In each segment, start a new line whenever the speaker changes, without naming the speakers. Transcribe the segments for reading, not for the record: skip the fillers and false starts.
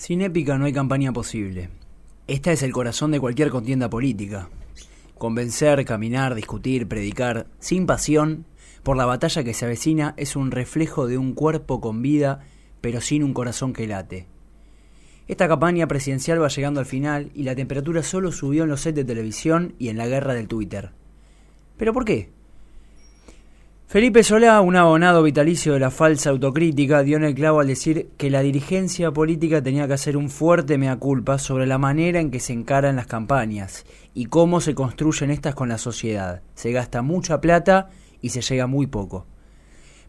Sin épica no hay campaña posible. Esta es el corazón de cualquier contienda política. Convencer, caminar, discutir, predicar, sin pasión, por la batalla que se avecina, es un reflejo de un cuerpo con vida, pero sin un corazón que late. Esta campaña presidencial va llegando al final y la temperatura solo subió en los sets de televisión y en la guerra del Twitter. ¿Pero por qué? Felipe Solá, un abonado vitalicio de la falsa autocrítica, dio en el clavo al decir que la dirigencia política tenía que hacer un fuerte mea culpa sobre la manera en que se encaran las campañas y cómo se construyen estas con la sociedad. Se gasta mucha plata y se llega muy poco.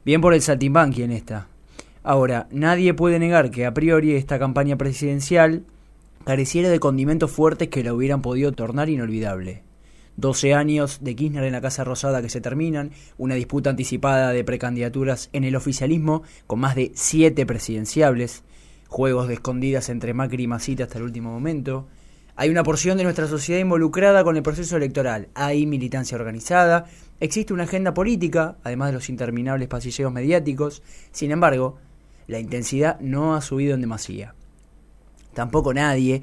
Bien por el saltimbanqui en esta. Ahora, nadie puede negar que a priori esta campaña presidencial careciera de condimentos fuertes que la hubieran podido tornar inolvidable. 12 años de Kirchner en la Casa Rosada que se terminan, una disputa anticipada de precandidaturas en el oficialismo con más de 7 presidenciables, juegos de escondidas entre Macri y Masita hasta el último momento. Hay una porción de nuestra sociedad involucrada con el proceso electoral, hay militancia organizada, existe una agenda política, además de los interminables pasilleos mediáticos. Sin embargo, la intensidad no ha subido en demasía. Tampoco nadie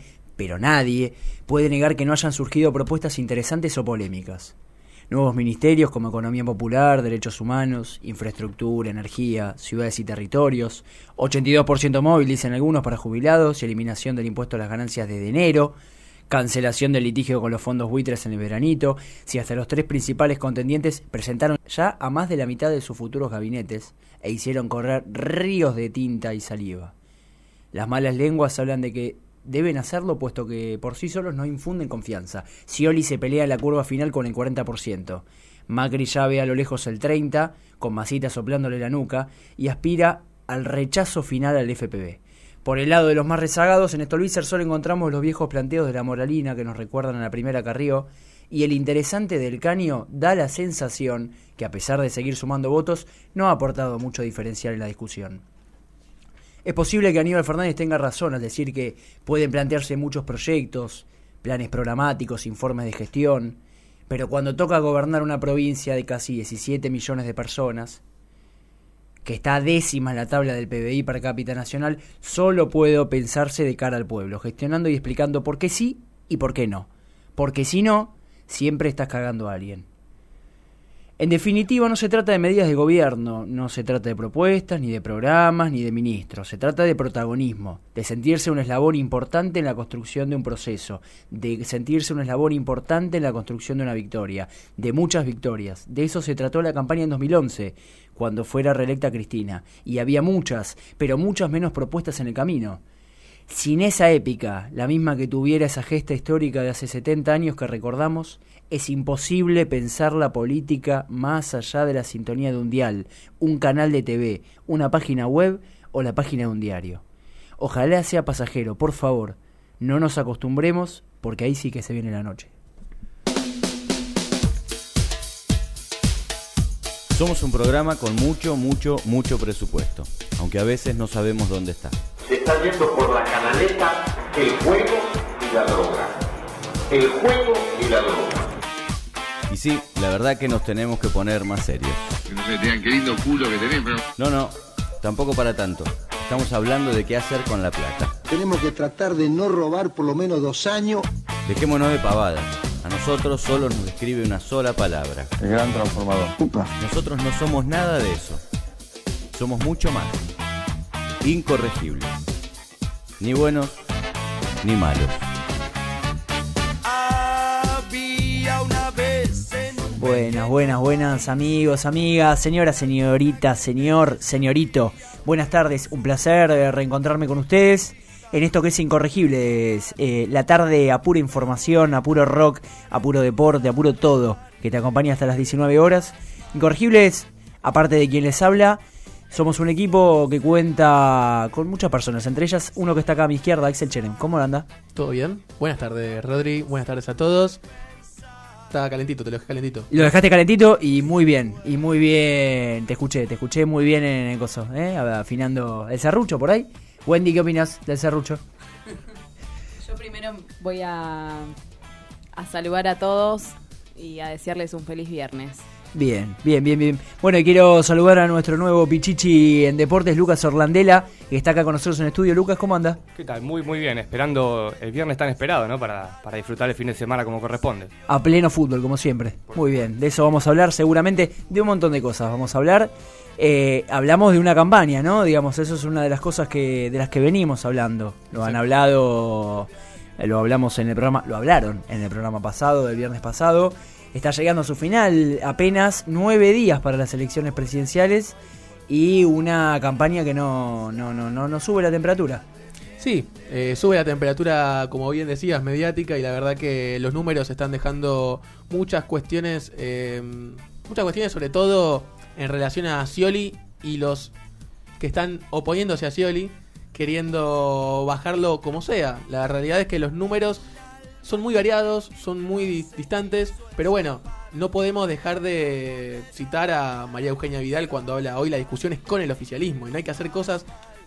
puede negar que no hayan surgido propuestas interesantes o polémicas. Nuevos ministerios como Economía Popular, Derechos Humanos, Infraestructura, Energía, Ciudades y Territorios, 82% móvil dicen algunos para jubilados y eliminación del impuesto a las ganancias desde enero, cancelación del litigio con los fondos buitres en el veranito, si hasta los 3 principales contendientes presentaron ya a más de la mitad de sus futuros gabinetes e hicieron correr ríos de tinta y saliva. Las malas lenguas hablan de que deben hacerlo puesto que por sí solos no infunden confianza. Scioli se pelea en la curva final con el 40%. Macri ya ve a lo lejos el 30%, con Masita soplándole la nuca, y aspira al rechazo final al FPV. Por el lado de los más rezagados, en Stolbizer solo encontramos los viejos planteos de la moralina que nos recuerdan a la primera Carrió, y el interesante del Caño da la sensación que, a pesar de seguir sumando votos, no ha aportado mucho diferencial en la discusión. Es posible que Aníbal Fernández tenga razón al decir que pueden plantearse muchos proyectos, planes programáticos, informes de gestión, pero cuando toca gobernar una provincia de casi 17 millones de personas, que está décima en la tabla del PBI per cápita nacional, solo puede pensarse de cara al pueblo, gestionando y explicando por qué sí y por qué no. Porque si no, siempre estás cagando a alguien. En definitiva, no se trata de medidas de gobierno, no se trata de propuestas, ni de programas, ni de ministros. Se trata de protagonismo, de sentirse un eslabón importante en la construcción de un proceso, de sentirse un eslabón importante en la construcción de una victoria, de muchas victorias. De eso se trató la campaña en 2011, cuando fuera reelecta Cristina. Y había muchas, pero muchas menos propuestas en el camino. Sin esa épica, la misma que tuviera esa gesta histórica de hace 70 años que recordamos, es imposible pensar la política más allá de la sintonía de un dial, un canal de TV, una página web o la página de un diario. Ojalá sea pasajero, por favor, no nos acostumbremos porque ahí sí que se viene la noche.
Somos un programa con mucho presupuesto, aunque a veces no sabemos dónde está.
Se está yendo por la canaleta el juego y la droga. El juego y la droga.
Y sí, la verdad que nos tenemos que poner más serios.
No sé, digan qué lindo culo que tenés, pero...
No, tampoco para tanto. Estamos hablando de qué hacer con la plata.
Tenemos que tratar de no robar por lo menos 2 años.
Dejémonos de pavadas. A nosotros solo nos describe una sola palabra.
El gran transformador.
Upa.
Nosotros no somos nada de eso. Somos mucho más. Incorregibles. Ni buenos, ni malos.
Buenas amigos, amigas, señora, señorita, señor, señorito. Buenas tardes, un placer reencontrarme con ustedes en esto que es Incorregibles, la tarde a pura información, a puro rock, a puro deporte, a puro todo, que te acompaña hasta las 19 horas. Incorregibles, aparte de quien les habla, somos un equipo que cuenta con muchas personas, entre ellas uno que está acá a mi izquierda, Axel Cherem. ¿Cómo anda?
¿Todo bien? Buenas tardes, Rodri, buenas tardes a todos. Estaba calentito, te lo dejé calentito.
Lo dejaste calentito y muy bien, te escuché muy bien en el coso, afinando el serrucho por ahí. Wendy, ¿qué opinas del serrucho?
Yo primero voy a saludar a todos y a desearles un feliz viernes.
Bien. Bueno, y quiero saludar a nuestro nuevo pichichi en deportes, Lucas Orlandela, que está acá con nosotros en el estudio. Lucas, ¿cómo anda?
¿Qué tal? Muy bien, esperando el viernes tan esperado, ¿no? Para disfrutar el fin de semana como corresponde.
A pleno fútbol, como siempre. Muy bien, de eso vamos a hablar seguramente, de un montón de cosas vamos a hablar. Hablamos de una campaña, ¿no? Digamos, eso es una de las cosas de las que venimos hablando. Lo han hablado, lo hablamos en el programa, lo hablaron en el programa pasado, del viernes pasado. Está llegando a su final, apenas 9 días para las elecciones presidenciales y una campaña que no sube la temperatura.
Sí, sube la temperatura, como bien decías, mediática, y la verdad que los números están dejando muchas cuestiones sobre todo en relación a Scioli y los que están oponiéndose a Scioli, queriendo bajarlo como sea. La realidad es que los números son muy variados, son muy distantes, pero bueno, no podemos dejar de citar a María Eugenia Vidal cuando habla hoy la discusión es con el oficialismo, y no hay que hacer cosas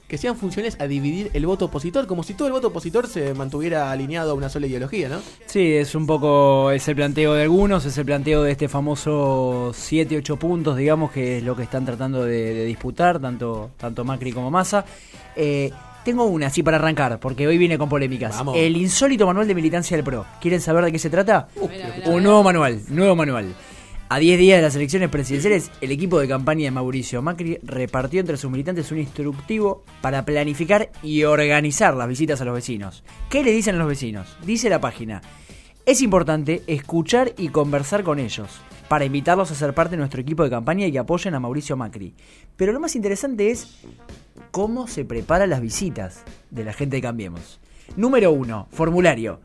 que sean funciones a dividir el voto opositor, como si todo el voto opositor se mantuviera alineado a una sola ideología, ¿no?
Sí, es un poco, es el planteo de algunos, es el planteo de este famoso 7-8 puntos, digamos, que es lo que están tratando de disputar, tanto Macri como Massa. Tengo una, así para arrancar, porque hoy viene con polémicas.
Vamos.
El insólito manual de militancia del PRO. ¿Quieren saber de qué se trata?
A
Un nuevo manual. A 10 días de las elecciones presidenciales, el equipo de campaña de Mauricio Macri repartió entre sus militantes un instructivo para planificar y organizar las visitas a los vecinos. ¿Qué le dicen a los vecinos? Dice la página: es importante escuchar y conversar con ellos para invitarlos a ser parte de nuestro equipo de campaña y que apoyen a Mauricio Macri. Pero lo más interesante es cómo se preparan las visitas de la gente de Cambiemos. Número 1, formulario.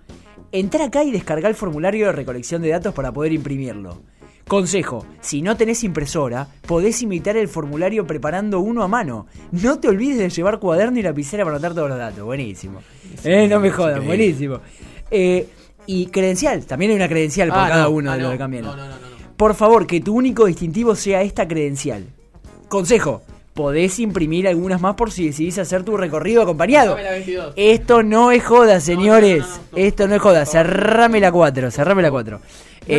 Entrá acá y descargá el formulario de recolección de datos para poder imprimirlo. Consejo: si no tenés impresora, podés imitar el formulario preparando uno a mano. No te olvides de llevar cuaderno y lapicera para anotar todos los datos. Buenísimo. No me jodan, buenísimo. Y credencial, también hay una credencial por cada uno de los de Cambiemos.
No.
Por favor, que tu único distintivo sea esta credencial. Consejo: podés imprimir algunas más por si decidís hacer tu recorrido acompañado. Esto no es joda, señores. No. Esto no es joda. Cerrame la 4.
No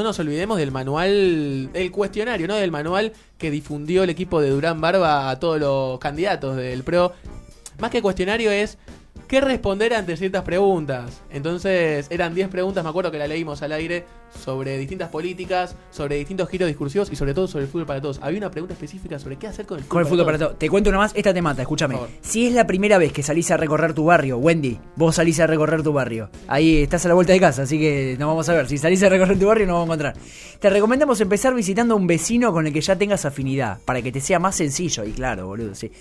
nos olvidemos del manual, el cuestionario, ¿no? Del manual que difundió el equipo de Durán Barba a todos los candidatos del PRO. Más que cuestionario es qué responder ante ciertas preguntas. Entonces eran 10 preguntas, me acuerdo que la leímos al aire, sobre distintas políticas, sobre distintos giros discursivos y sobre todo sobre el fútbol para todos. Había una pregunta específica sobre qué hacer con el fútbol, para todos.
Te cuento una más, esta te mata, escúchame. Si es la primera vez que salís a recorrer tu barrio, Wendy, vos salís a recorrer tu barrio. Ahí estás a la vuelta de casa, así que nos vamos a ver. Si salís a recorrer tu barrio nos vamos a encontrar. Te recomendamos empezar visitando a un vecino con el que ya tengas afinidad, para que te sea más sencillo. Y claro, boludo, sí.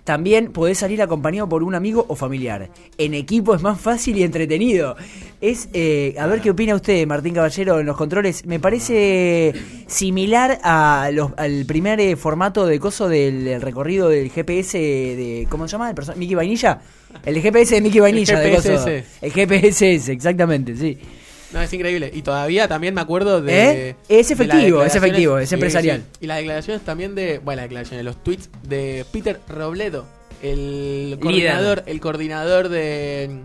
También podés salir acompañado por un amigo o familiar. En equipo es más fácil y entretenido. A ver qué opina usted, Martín Caballero, en los controles. Me parece similar al primer formato de coso del recorrido del GPS de... ¿Cómo se llama? ¿Mickey Vainilla? El GPS de Mickey Vainilla. El GPS, exactamente, sí.
No, es increíble. Y todavía también me acuerdo de...
Es efectivo, es empresarial.
Sí. Y las declaraciones también los tweets de Peter Robledo, el coordinador de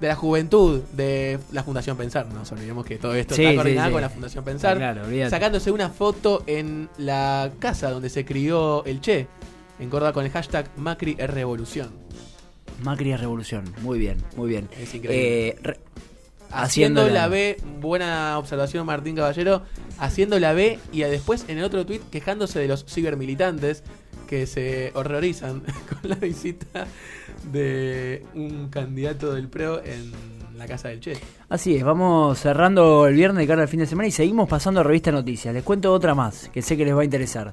la juventud de la Fundación Pensar. No nos olvidemos que todo esto está coordinado con la Fundación Pensar. Claro, sacándose una foto en la casa donde se crió el Che, en Córdoba, con el hashtag Macri es Revolución.
Macri es Revolución, muy bien.
Es increíble. Haciendo la B, buena observación Martín Caballero, haciendo la B, y después en el otro tuit quejándose de los cibermilitantes que se horrorizan con la visita de un candidato del PRO en la casa del Che.
Así es, vamos cerrando el viernes de cara al fin de semana y seguimos pasando a Revista Noticias. Les cuento otra más que sé que les va a interesar.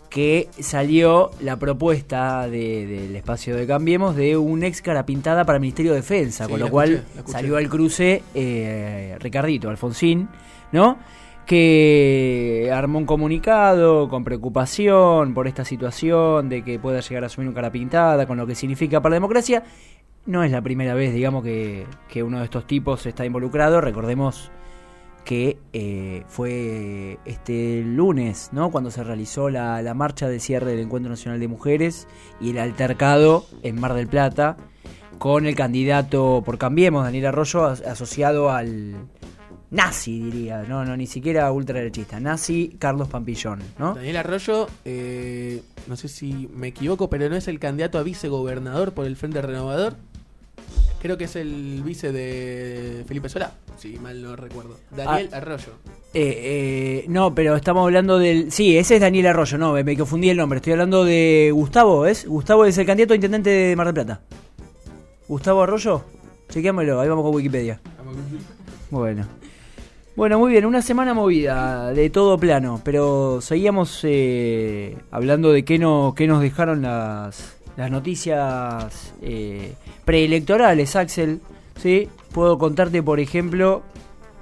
Que salió la propuesta del espacio de Cambiemos de un ex cara pintada para el Ministerio de Defensa, sí, con lo cual salió al cruce Ricardito Alfonsín, ¿no? Que armó un comunicado con preocupación por esta situación de que pueda llegar a asumir un cara pintada, con lo que significa para la democracia. No es la primera vez, digamos, que uno de estos tipos está involucrado. Recordemos que fue este lunes, ¿no?, cuando se realizó la marcha de cierre del Encuentro Nacional de Mujeres y el altercado en Mar del Plata con el candidato por Cambiemos, Daniel Arroyo, asociado al nazi, diría, no, ni siquiera ultraderechista, nazi Carlos Pampillón, ¿no?
Daniel Arroyo, no sé si me equivoco, pero no es el candidato a vicegobernador por el Frente Renovador. Creo que es el vice de Felipe Solá, si mal no recuerdo. Daniel Arroyo.
No, pero estamos hablando del... Sí, ese es Daniel Arroyo, no, me confundí el nombre. Estoy hablando de Gustavo, ¿es? Gustavo es el candidato a intendente de Mar del Plata. ¿Gustavo Arroyo? Chequeámoslo, ahí vamos con Wikipedia. Bueno, muy bien, una semana movida de todo plano, pero seguíamos hablando de qué nos dejaron las noticias preelectorales, Axel. ¿Sí? Puedo contarte, por ejemplo,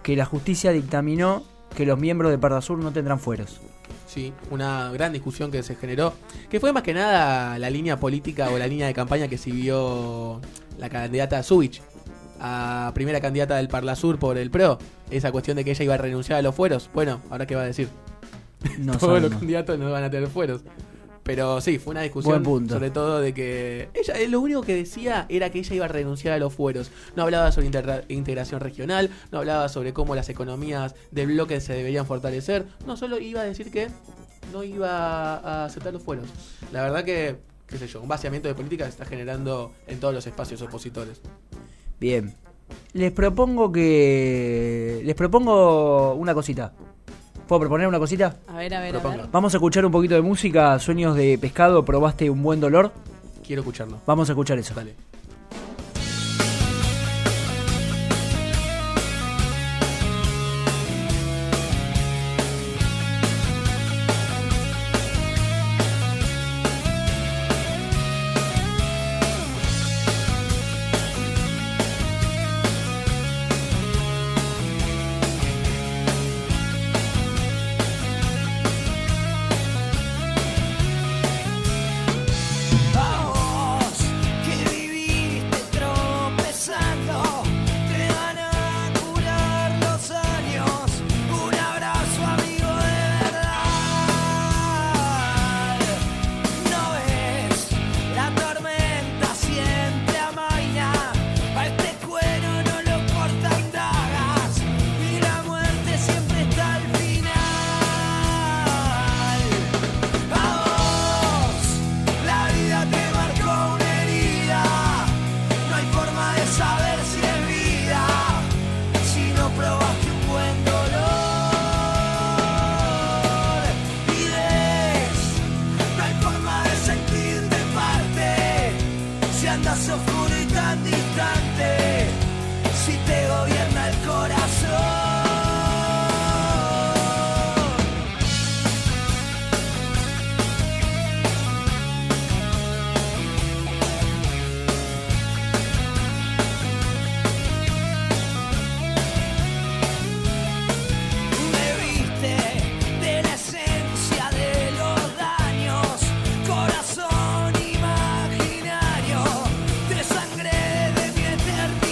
que la justicia dictaminó que los miembros de Parda Sur no tendrán fueros.
Sí, una gran discusión que se generó, que fue más que nada la línea política o la línea de campaña que siguió la candidata Zubich, a primera candidata del Parda Sur por el PRO. Esa cuestión de que ella iba a renunciar a los fueros. Bueno, ¿ahora qué va a decir?
No
Todos
sabemos.
los candidatos no van a tener fueros. Pero sí, fue una discusión sobre todo de que ella lo único que decía era que ella iba a renunciar a los fueros. No hablaba sobre integración regional, no hablaba sobre cómo las economías del bloque se deberían fortalecer. No, solo iba a decir que no iba a aceptar los fueros. La verdad que, qué sé yo, un vaciamiento de política se está generando en todos los espacios opositores.
Bien. Les propongo una cosita. ¿Puedo proponer una cosita?
A ver.
Vamos a escuchar un poquito de música. Sueños de pescado, ¿probaste un buen dolor?
Quiero escucharlo.
Vamos a escuchar eso.
Dale.
Corazón imaginario de sangre de mi eternidad.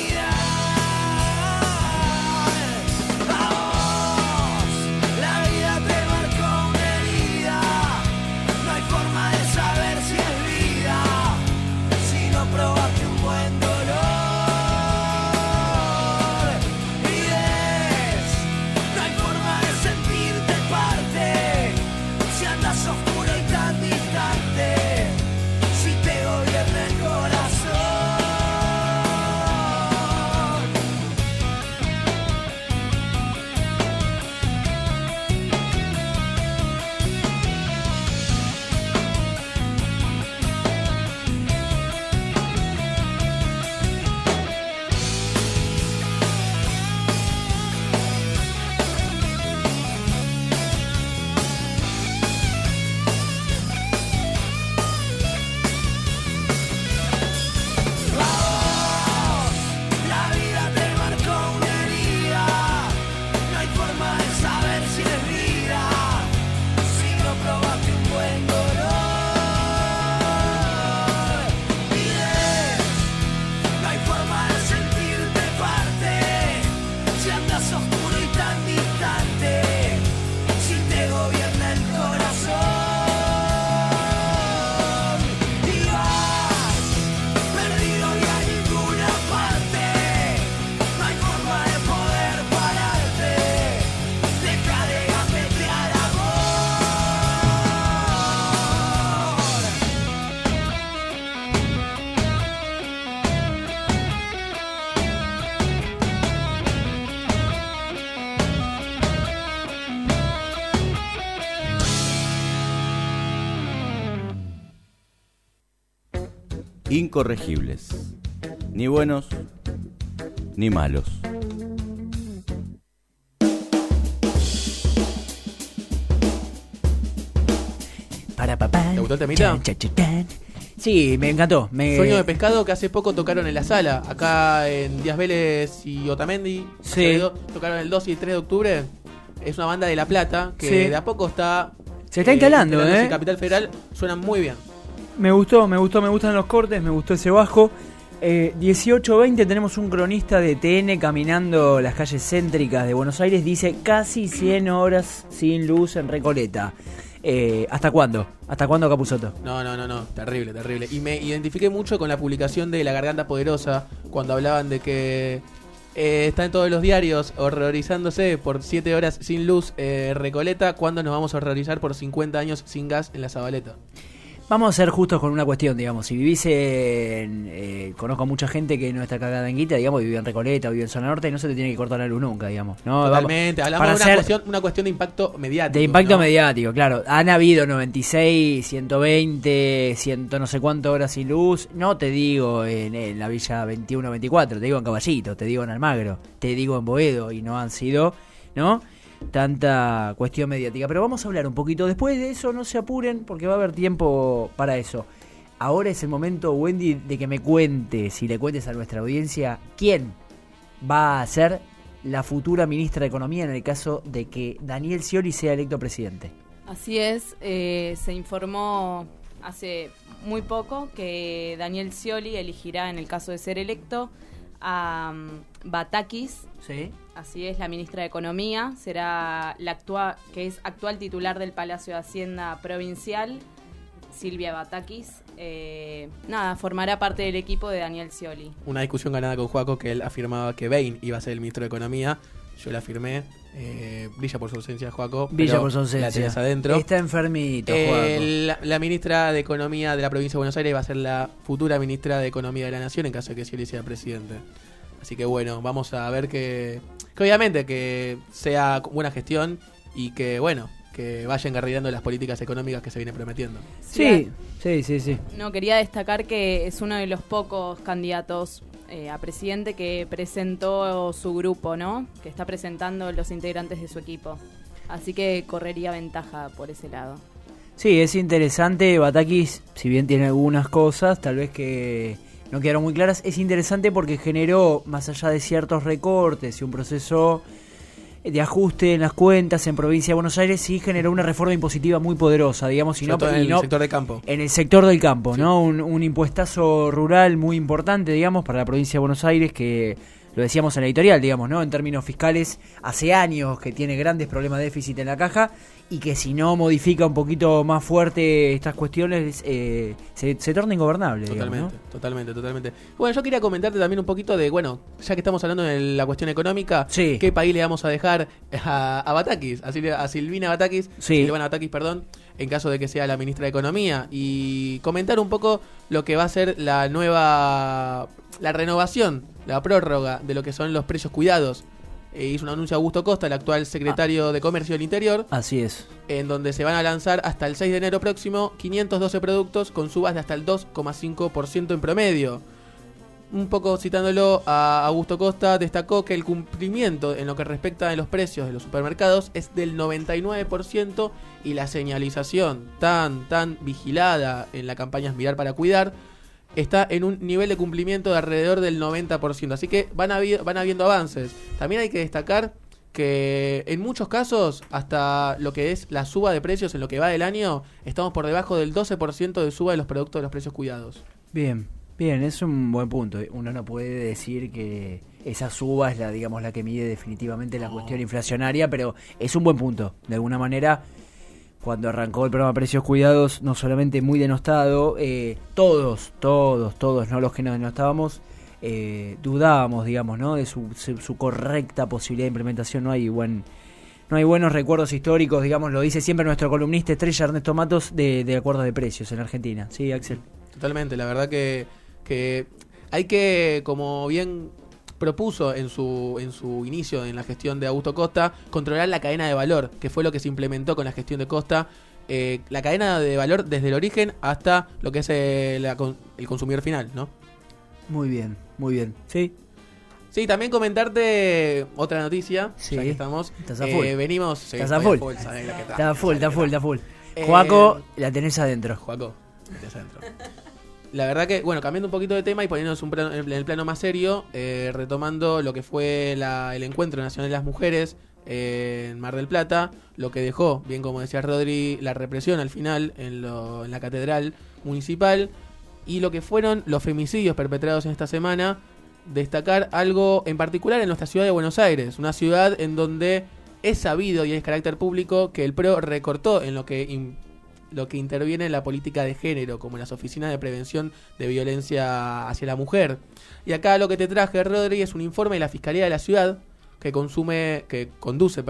incorregibles. Ni buenos ni malos.
¿Te gustó el temita?
Sí, me encantó.
Sueño de pescado, que hace poco tocaron en la sala, acá en Díaz Vélez y Otamendi.
Sí.
Tocaron el 2 y el 3 de octubre. Es una banda de La Plata que
Sí.
de a poco
se está instalando,
en Capital Federal. Suenan muy bien.
Me gustan los cortes, me gustó ese bajo. 18:20 tenemos un cronista de TN caminando las calles céntricas de Buenos Aires. Dice casi 100 horas sin luz en Recoleta. ¿Hasta cuándo? ¿Hasta cuándo, Capusotto?
No, terrible. Y me identifiqué mucho con la publicación de La Garganta Poderosa, cuando hablaban de que están todos los diarios horrorizándose por 7 horas sin luz Recoleta. ¿Cuándo nos vamos a horrorizar por 50 años sin gas en la Zabaleta?
Vamos a ser justos con una cuestión, digamos. Si vivís conozco a mucha gente que no está cagada en guita, digamos, y vive en Recoleta, vive en Zona Norte, y no se te tiene que cortar la luz nunca, digamos. No,
totalmente, hablamos de una cuestión de impacto mediático.
De impacto mediático, claro. Han habido 96, 120, 100 no sé cuántas horas sin luz. No te digo en la Villa 21-24, te digo en Caballito, te digo en Almagro, te digo en Boedo, y no han sido, ¿no?, tanta cuestión mediática. Pero vamos a hablar un poquito después de eso, no se apuren porque va a haber tiempo para eso. Ahora es el momento, Wendy, de que me cuentes, y le cuentes a nuestra audiencia, quién va a ser la futura ministra de Economía en el caso de que Daniel Scioli sea electo presidente.
Así es, se informó hace muy poco que Daniel Scioli elegirá, en el caso de ser electo, a Batakis.
Sí.
Así es, la ministra de Economía será que es actual titular del Palacio de Hacienda Provincial, Silvia Batakis. Formará parte del equipo de Daniel Scioli.
Una discusión ganada con Joaco, que él afirmaba que Bain iba a ser el ministro de Economía. Yo la afirmé. Brilla por su ausencia, Joaco.
Brilla por su ausencia.
La tenés adentro.
Está enfermito, Joaco.
La ministra de Economía de la provincia de Buenos Aires va a ser la futura ministra de Economía de la Nación en caso de que Scioli sea presidente. Así que bueno, vamos a ver que obviamente que sea buena gestión y que vaya encarrilando las políticas económicas que se viene prometiendo.
Sí.
No, quería destacar que es uno de los pocos candidatos a presidente que presentó su grupo, ¿no? Que está presentando los integrantes de su equipo. Así que correría ventaja por ese lado.
Sí, es interesante. Batakis, si bien tiene algunas cosas, tal vez que no quedaron muy claras, es interesante porque generó, más allá de ciertos recortes y un proceso de ajuste en las cuentas en provincia de Buenos Aires, sí generó una reforma impositiva muy poderosa, digamos,
en el sector del campo.
En el sector del campo,
sí.
¿no? Un impuestazo rural muy importante, digamos, para la provincia de Buenos Aires, que lo decíamos en la editorial, digamos, ¿no? En términos fiscales, hace años que tiene grandes problemas de déficit en la caja y que si no modifica un poquito más fuerte estas cuestiones, se torna ingobernable.
Totalmente. Bueno, yo quería comentarte también un poquito de, ya que estamos hablando de la cuestión económica,
sí.
¿Qué país le vamos a dejar a Batakis? A Silvina Batakis,
sí.
Silvana Batakis, perdón, en caso de que sea la ministra de Economía, y comentar un poco lo que va a ser la renovación, la prórroga de lo que son los precios cuidados. Hizo un anuncio Augusto Costa, el actual secretario de Comercio del Interior.
Así es.
En donde se van a lanzar hasta el 6 de enero próximo 512 productos con subas de hasta el 2,5% en promedio. Un poco citándolo a Augusto Costa, destacó que el cumplimiento en lo que respecta a los precios de los supermercados es del 99% y la señalización tan vigilada en la campaña Mirar para Cuidar está en un nivel de cumplimiento de alrededor del 90%. Así que van habiendo avances. También hay que destacar que en muchos casos, hasta lo que es la suba de precios en lo que va del año, estamos por debajo del 12% de suba de los productos de los precios cuidados.
Bien, es un buen punto. Uno no puede decir que esa suba es la que mide definitivamente la cuestión inflacionaria, pero es un buen punto. De alguna manera, cuando arrancó el programa Precios Cuidados, no solamente muy denostado, todos, no los que nos denostábamos, dudábamos, digamos, ¿no? De su correcta posibilidad de implementación. No hay buenos recuerdos históricos, digamos, lo dice siempre nuestro columnista estrella Ernesto Matos, de acuerdos de precios en Argentina. Sí, Axel.
Totalmente, la verdad que hay que, como bien propuso en su inicio en la gestión de Augusto Costa, controlar la cadena de valor, que fue lo que se implementó con la gestión de Costa, la cadena de valor desde el origen hasta lo que es el consumidor final, ¿no?
Muy bien, muy bien. Sí.
Sí, también comentarte otra noticia,
Sí.
ya que estamos.
Estás a full.
Venimos... sí,
Estás a
estoy
full.
¿sabés lo que
Está full, está full, está full.
Eh,
Joaco, la tenés adentro.
Joaco, metés adentro. La verdad que, bueno, cambiando un poquito de tema y poniéndonos en el plano más serio, retomando lo que fue el Encuentro Nacional de las Mujeres en Mar del Plata, lo que dejó, bien como decía Rodri, la represión al final en la catedral municipal y lo que fueron los femicidios perpetrados en esta semana. Destacar algo en particular en nuestra ciudad de Buenos Aires, una ciudad en donde es sabido y es carácter público que el PRO recortó en lo que interviene en la política de género, como en las oficinas de prevención de violencia hacia la mujer. Y acá lo que te traje, Rodri, es un informe de la Fiscalía de la Ciudad que conduce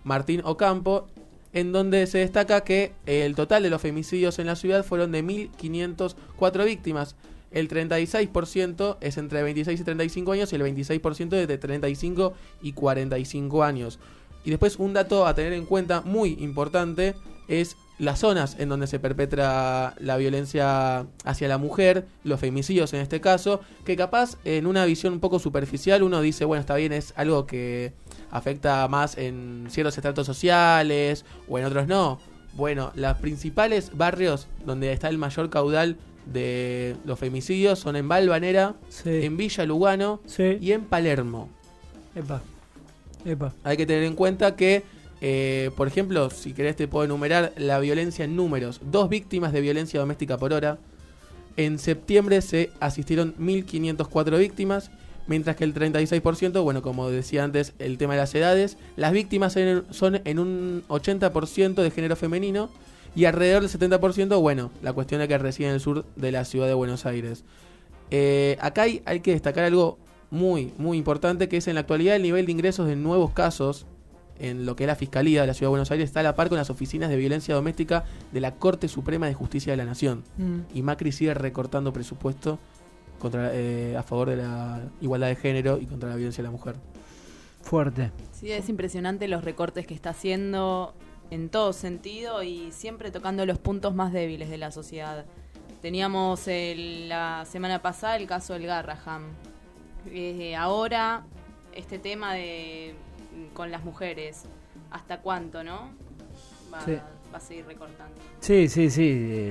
Martín Ocampo, en donde se destaca que el total de los femicidios en la ciudad fueron de 1.504 víctimas. El 36% es entre 26 y 35 años y el 26% es de 35 y 45 años. Y después un dato a tener en cuenta muy importante es las zonas en donde se perpetra la violencia hacia la mujer, los femicidios en este caso, que capaz en una visión un poco superficial uno dice, bueno, está bien, es algo que afecta más en ciertos estratos sociales o en otros no. Bueno, los principales barrios donde está el mayor caudal de los femicidios son en Valvanera,
Sí.
en Villa Lugano
Sí.
y en Palermo.
Epa.
Hay que tener en cuenta que, por ejemplo, si querés te puedo enumerar la violencia en números. 2 víctimas de violencia doméstica por hora. En septiembre se asistieron 1.504 víctimas, mientras que el 36%, bueno, como decía antes, el tema de las edades, las víctimas son en un 80% de género femenino y alrededor del 70%, bueno, la cuestión de que reside en el sur de la ciudad de Buenos Aires. Acá hay que destacar algo muy, muy importante, que es en la actualidad el nivel de ingresos de nuevos casos en lo que es la Fiscalía de la Ciudad de Buenos Aires está a la par con las oficinas de violencia doméstica de la Corte Suprema de Justicia de la Nación. Y Macri sigue recortando presupuesto a favor de la igualdad de género y contra la violencia de la mujer.
Fuerte.
Sí, es impresionante los recortes que está haciendo en todo sentido y siempre tocando los puntos más débiles de la sociedad. Teníamos la semana pasada el caso del Garraham. Ahora este tema con las mujeres. ¿Hasta cuánto, no?
Sí.
Va a seguir recortando.
Sí,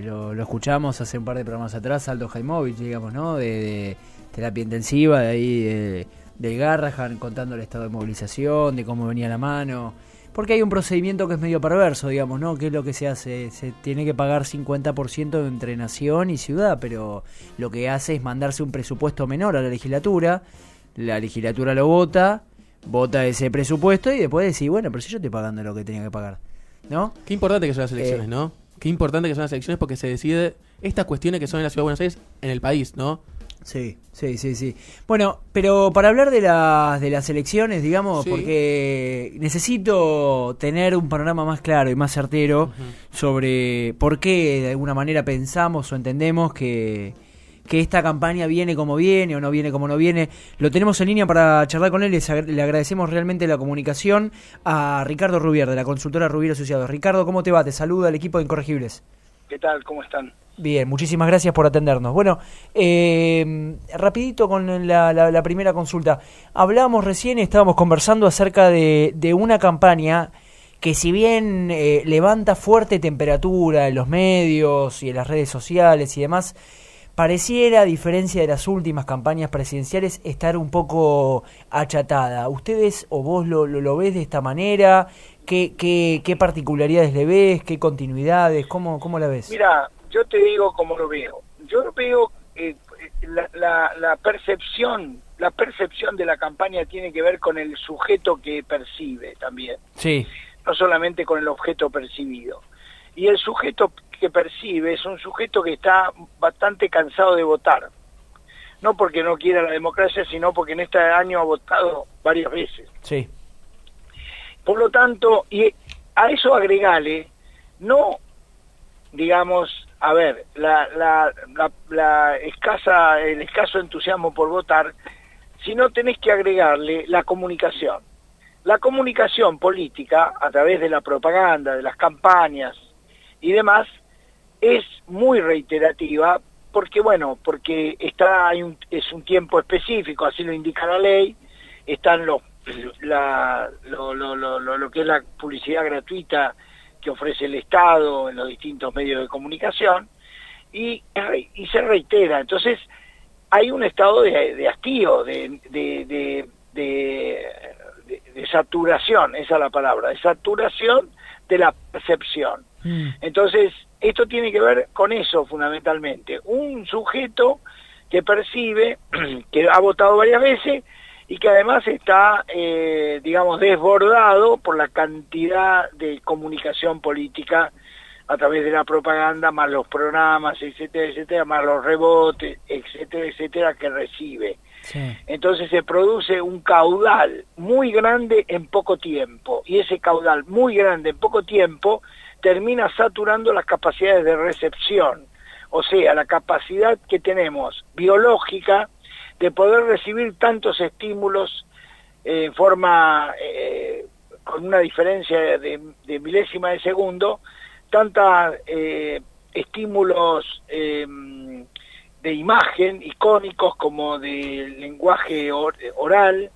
lo escuchamos hace un par de programas atrás, Aldo Jaimovich, digamos, ¿no? De terapia intensiva, de ahí del Garrahan, contando el estado de movilización, de cómo venía la mano. Porque hay un procedimiento que es medio perverso, digamos, ¿no? ¿Qué es lo que se hace? Se tiene que pagar 50% entre nación y ciudad, pero lo que hace es mandarse un presupuesto menor a la legislatura lo vota ese presupuesto y después decís, bueno, pero si yo estoy pagando lo que tenía que pagar, ¿no?
Qué importante que son las elecciones, ¿no? Qué importante que son las elecciones porque se decide estas cuestiones que son en la Ciudad de Buenos Aires en el país, ¿no?
Sí. Bueno, pero para hablar de las elecciones, digamos,
Sí.
porque necesito tener un panorama más claro y más certero sobre por qué de alguna manera pensamos o entendemos que esta campaña viene como viene o no viene como no viene. Lo tenemos en línea para charlar con él. Le agradecemos realmente la comunicación a Ricardo Rubier, de la consultora Rubier Asociados. Ricardo, ¿cómo te va? Te saluda el equipo de Incorregibles.
¿Qué tal? ¿Cómo están?
Bien, muchísimas gracias por atendernos. Bueno, rapidito con la primera consulta. Hablábamos recién y estábamos conversando acerca de una campaña que si bien levanta fuerte temperatura en los medios y en las redes sociales y demás, pareciera, a diferencia de las últimas campañas presidenciales, estar un poco achatada. ¿Ustedes o vos lo ves de esta manera? ¿Qué particularidades le ves? ¿Qué continuidades? ¿Cómo la ves?
Mira, yo te digo cómo lo veo. Yo veo la percepción de la campaña tiene que ver con el sujeto que percibe también.
Sí.
No solamente con el objeto percibido. Y el sujeto que percibe es un sujeto que está bastante cansado de votar. No porque no quiera la democracia, sino porque en este año ha votado varias veces.
Sí.
Por lo tanto, y a eso agregale, no, digamos, a ver, el escaso entusiasmo por votar, sino tenés que agregarle la comunicación. La comunicación política, a través de la propaganda, de las campañas, y demás, es muy reiterativa, porque es un tiempo específico, así lo indica la ley, están lo que es la publicidad gratuita que ofrece el Estado en los distintos medios de comunicación, y se reitera. Entonces hay un estado de hastío, de saturación, esa es la palabra, de saturación de la percepción. Entonces esto tiene que ver con eso fundamentalmente, un sujeto que percibe, que ha votado varias veces y que además está, desbordado por la cantidad de comunicación política a través de la propaganda, más los programas, etcétera, etcétera, más los rebotes, etcétera, etcétera, que recibe. Sí. Entonces se produce un caudal muy grande en poco tiempo, y ese caudal muy grande en poco tiempo termina saturando las capacidades de recepción, o sea, la capacidad que tenemos biológica de poder recibir tantos estímulos en forma, con una diferencia de milésima de segundo, tantos estímulos de imagen, icónicos, como de lenguaje oral,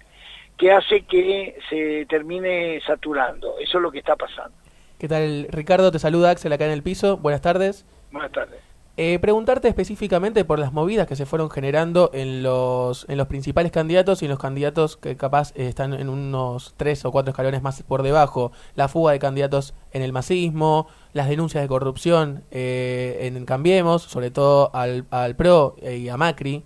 que hace que se termine saturando. Eso es lo que está pasando.
¿Qué tal, Ricardo? Te saluda Axel acá en el piso. Buenas tardes.
Buenas tardes.
Preguntarte específicamente por las movidas que se fueron generando en los principales candidatos y en los candidatos que capaz están en unos 3 o 4 escalones más por debajo. La fuga de candidatos en el masismo, las denuncias de corrupción en Cambiemos, sobre todo al PRO y a Macri,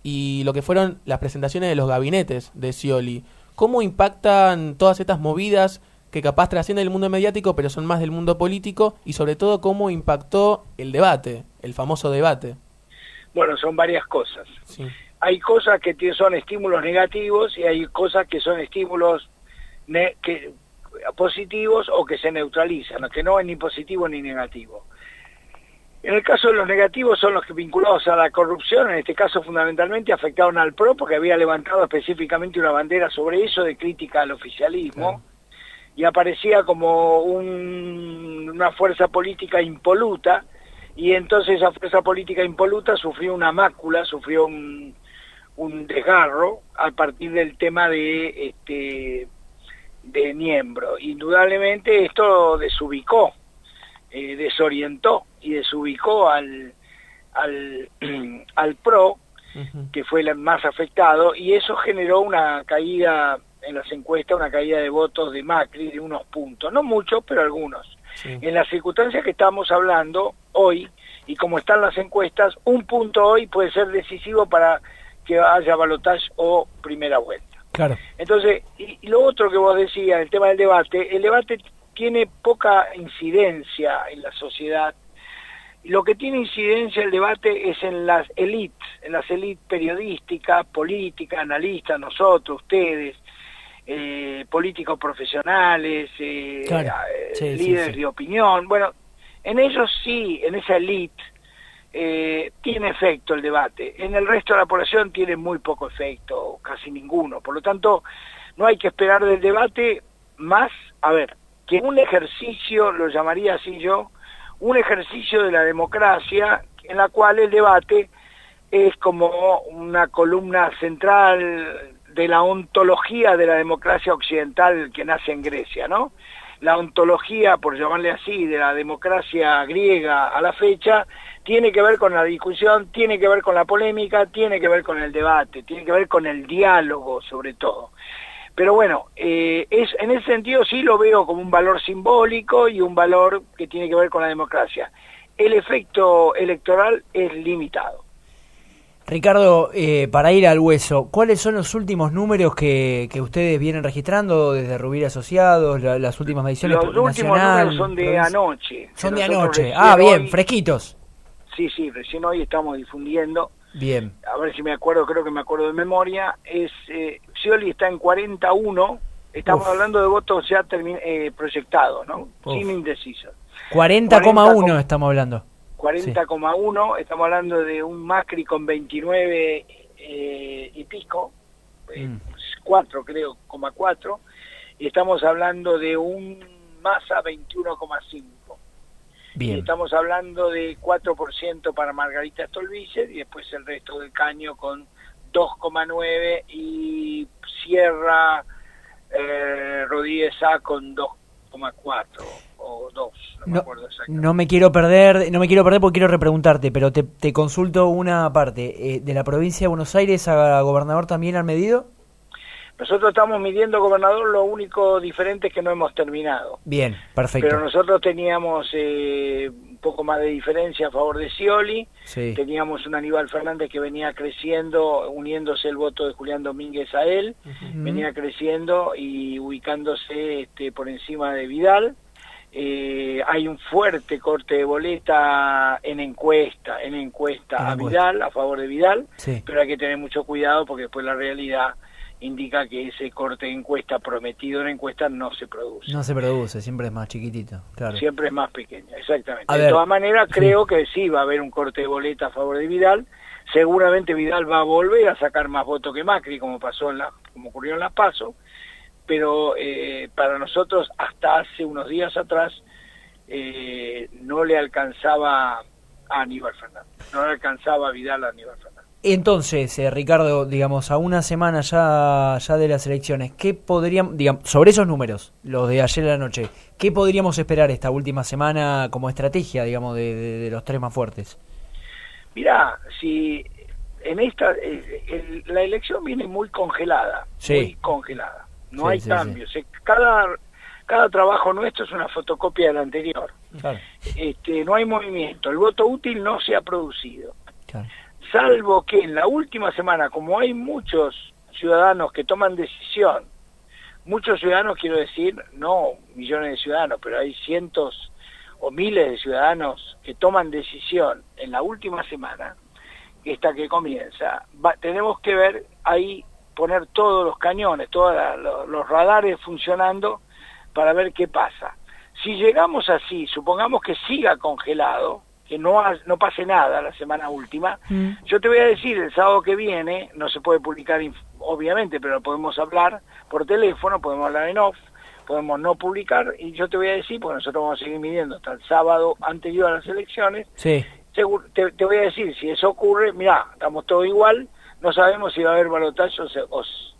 y lo que fueron las presentaciones de los gabinetes de Scioli. ¿Cómo impactan todas estas movidas que capaz trascienden el mundo mediático, pero son más del mundo político, y sobre todo cómo impactó el debate, el famoso debate?
Bueno, son varias cosas.
Sí.
Hay cosas que son estímulos negativos y hay cosas que son estímulos positivos o que se neutralizan, que no es ni positivo ni negativo. En el caso de los negativos son los que vinculados a la corrupción, en este caso fundamentalmente afectaron al PRO, porque había levantado específicamente una bandera sobre eso de crítica al oficialismo. Claro. Y aparecía como una fuerza política impoluta, y entonces esa fuerza política impoluta sufrió una mácula, sufrió un desgarro a partir del tema de Niembro. Indudablemente esto desubicó, desorientó y desubicó al PRO, que fue el más afectado, y eso generó una caída en las encuestas, una caída de votos de Macri de unos puntos, no muchos, pero algunos. Sí. En las circunstancias que estamos hablando hoy, y como están las encuestas, un punto hoy puede ser decisivo para que haya balotaje o primera vuelta.
Claro.
Entonces, y lo otro que vos decías, el tema del debate, el debate tiene poca incidencia en la sociedad. Lo que tiene incidencia el debate es en las élites periodísticas, políticas, analistas, nosotros, ustedes, políticos profesionales,
claro.
líderes de opinión. Bueno, en ellos sí, en esa élite tiene efecto el debate. En el resto de la población tiene muy poco efecto, casi ninguno. Por lo tanto, no hay que esperar del debate más, que un ejercicio, lo llamaría así yo, un ejercicio de la democracia, en la cual el debate es como una columna central de la ontología de la democracia occidental que nace en Grecia, ¿no? La ontología, por llamarle así, de la democracia griega a la fecha, tiene que ver con la discusión, tiene que ver con la polémica, tiene que ver con el debate, tiene que ver con el diálogo, sobre todo. Pero bueno, en ese sentido sí lo veo como un valor simbólico y un valor que tiene que ver con la democracia. El efecto electoral es limitado.
Ricardo, para ir al hueso, ¿cuáles son los últimos números que ustedes vienen registrando desde Rubira Asociados, las últimas mediciones nacionales?
Los últimos números son de anoche.
Son de anoche, bien, fresquitos.
Sí, recién hoy estamos difundiendo.
Bien.
A ver si me acuerdo, creo que me acuerdo de memoria. Scioli está en 41, estamos hablando de votos ya proyectados, ¿no? Sin indecisos.
40,1 estamos hablando.
40,1, sí. Estamos hablando de un Macri con 29 y pico, 4 creo, 4, y estamos hablando de un Massa 21,5.
Bien.
Y estamos hablando de 4% para Margarita Stolbizer y después el resto del caño con 2,9 y cierra Rodríguez A con 2,4 o 2, no me acuerdo exactamente.
No me quiero perder porque quiero repreguntarte, pero te consulto una parte. ¿De la provincia de Buenos Aires a gobernador también han medido?
Nosotros estamos midiendo gobernador, lo único diferente es que no hemos terminado.
Bien, perfecto.
Pero nosotros teníamos un poco más de diferencia a favor de Scioli,
Sí.
teníamos un Aníbal Fernández que venía creciendo, uniéndose el voto de Julián Domínguez a él, venía creciendo y ubicándose por encima de Vidal. Hay un fuerte corte de boleta en encuesta a Vidal, a favor de Vidal,
Sí.
pero hay que tener mucho cuidado porque después la realidad indica que ese corte de encuesta prometido en encuesta no se produce.
No se produce, siempre es más chiquitito, claro.
Siempre es más pequeño, exactamente.
A
De
ver,
todas maneras,
sí.
creo que sí va a haber un corte de boleta a favor de Vidal. Seguramente Vidal va a volver a sacar más votos que Macri, como ocurrió en las PASO, pero para nosotros hasta hace unos días atrás no le alcanzaba a Aníbal Fernández, no le alcanzaba a Vidal a Aníbal Fernández.
Entonces, Ricardo, digamos, a una semana ya de las elecciones, ¿qué podríamos, digamos, sobre esos números, los de ayer a la noche, qué podríamos esperar esta última semana como estrategia, digamos, de los tres más fuertes?
Mirá, si en esta, la elección viene muy congelada,
Sí.
muy congelada, no
Sí,
hay
sí,
cambios. Cada trabajo nuestro es una fotocopia del anterior.
Claro,
No hay movimiento, el voto útil no se ha producido.
claro.
Salvo que en la última semana, como hay muchos ciudadanos que toman decisión, muchos ciudadanos, quiero decir, no millones de ciudadanos, pero hay cientos o miles de ciudadanos que toman decisión en la última semana, esta que comienza, tenemos que ver ahí, poner todos los cañones, todos los radares funcionando para ver qué pasa. Si llegamos así, supongamos que siga congelado, que no pase nada la semana última, yo te voy a decir, el sábado que viene, no se puede publicar obviamente, pero podemos hablar por teléfono, podemos hablar en off, podemos no publicar, y yo te voy a decir, porque nosotros vamos a seguir midiendo hasta el sábado anterior a las elecciones,
Sí.
te voy a decir, si eso ocurre, mirá, estamos todos igual, no sabemos si va a haber balotaje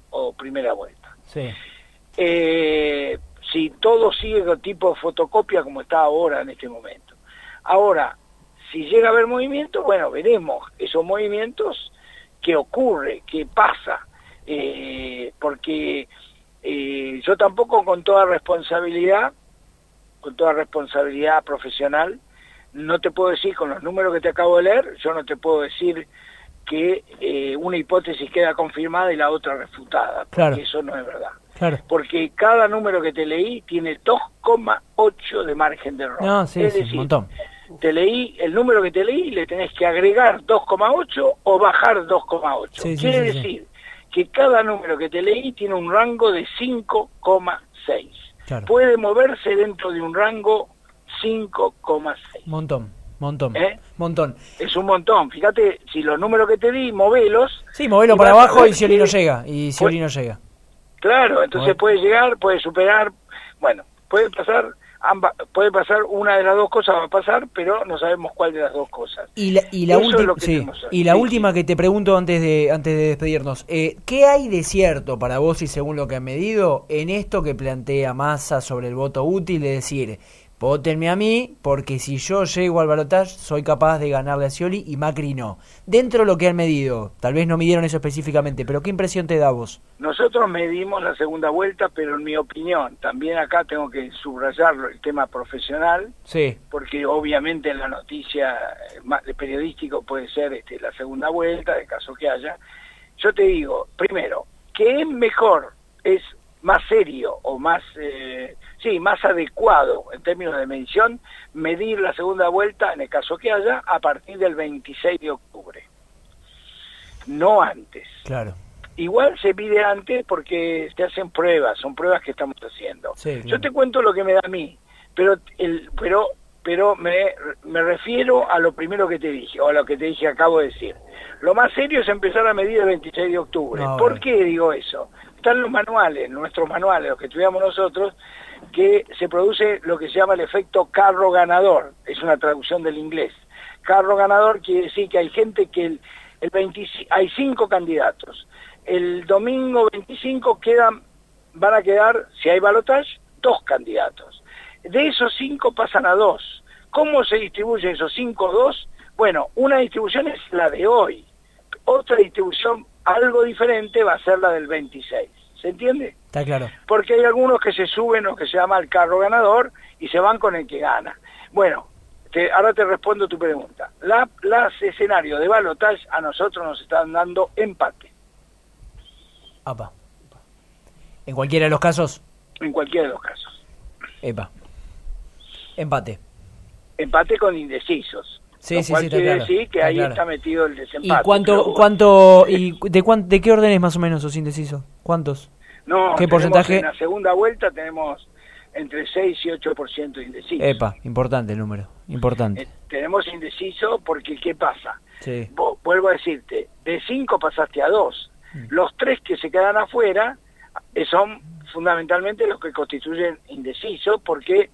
o primera vuelta.
Sí.
Si todo sigue con tipo fotocopia como está ahora en este momento. Ahora, si llega a haber movimiento, bueno, veremos esos movimientos, qué ocurre, qué pasa, porque yo tampoco con toda responsabilidad profesional, no te puedo decir con los números que te acabo de leer, yo no te puedo decir que una hipótesis queda confirmada y la otra refutada, porque
Claro.
eso no es verdad.
Claro.
Porque cada número que te leí tiene 2,8 de margen de error.
No, sí,
es
sí,
decir,
un montón.
te leí el número que te leí y le tenés que agregar 2,8 o bajar 2,8.
Sí, sí,
Quiere
sí,
decir que cada número que te leí tiene un rango de 5,6.
Claro.
Puede moverse dentro de un rango 5,6.
Montón. Montón.
Es un montón. Fíjate, si los números que te di, movelos.
Sí, movelo
y
para
vas a
abajo
ver
y Scioli no
que-
llega. Y Scioli no llega.
Claro, entonces puede llegar, puede superar, bueno, puede pasar una de las dos cosas va a pasar, pero no sabemos cuál de las dos cosas.
Y la
Eso es
última,
lo que tenemos hoy.
y la
Sí,
última que te pregunto antes de despedirnos, ¿qué hay de cierto para vos y según lo que han medido en esto que plantea Massa sobre el voto útil, de decir, vótenme a mí porque si yo llego al balotaje soy capaz de ganarle a Scioli y Macri no? Dentro de lo que han medido, tal vez no midieron eso específicamente, pero ¿qué impresión te da vos?
Nosotros medimos la segunda vuelta, pero en mi opinión, también acá tengo que subrayarlo, el tema profesional,
Sí.
porque obviamente en la noticia periodístico puede ser la segunda vuelta, de caso que haya. Yo te digo, primero, que es mejor, es más serio o más más adecuado en términos de medición, medir la segunda vuelta, en el caso que haya, a partir del 26 de octubre, no antes.
Claro.
Igual se pide antes porque se hacen pruebas, son pruebas que estamos haciendo.
Sí, claro.
Yo te cuento lo que me da a mí, pero me refiero a lo primero que te dije, o a lo que te dije acabo de decir. Lo más serio es empezar a medir el 26 de octubre.
No,
¿Por
bueno.
qué digo eso? están los manuales, nuestros manuales, los que estudiamos nosotros, que se produce lo que se llama el efecto carro ganador, es una traducción del inglés. Carro ganador quiere decir que hay gente que hay 5 candidatos. El domingo 25 van a quedar, si hay balotaje, 2 candidatos. De esos 5 pasan a 2. ¿Cómo se distribuyen esos 5 2? Bueno, una distribución es la de hoy. Otra distribución, algo diferente, va a ser la del 26. ¿Se entiende?
Está claro.
Porque hay algunos que se suben lo que se llama el carro ganador y se van con el que gana. Bueno, ahora te respondo tu pregunta. Los escenarios de balotaje a nosotros nos están dando empate.
Apa. ¿En cualquiera de los casos?
En cualquiera de los casos.
Epa. Empate.
Empate con indecisos.
Sí,
lo cual
está
quiere
claro.
decir que
Está
ahí
claro.
está metido el desempate.
¿Y de qué orden es más o menos esos indecisos? ¿Cuántos?
No,
¿qué porcentaje?
En la segunda vuelta tenemos entre 6 y 8% de indecisos.
Epa, importante el número, importante.
Tenemos indeciso porque ¿qué pasa?
Sí.
Vuelvo a decirte, de 5 pasaste a 2. Los 3 que se quedan afuera son fundamentalmente los que constituyen indeciso, porque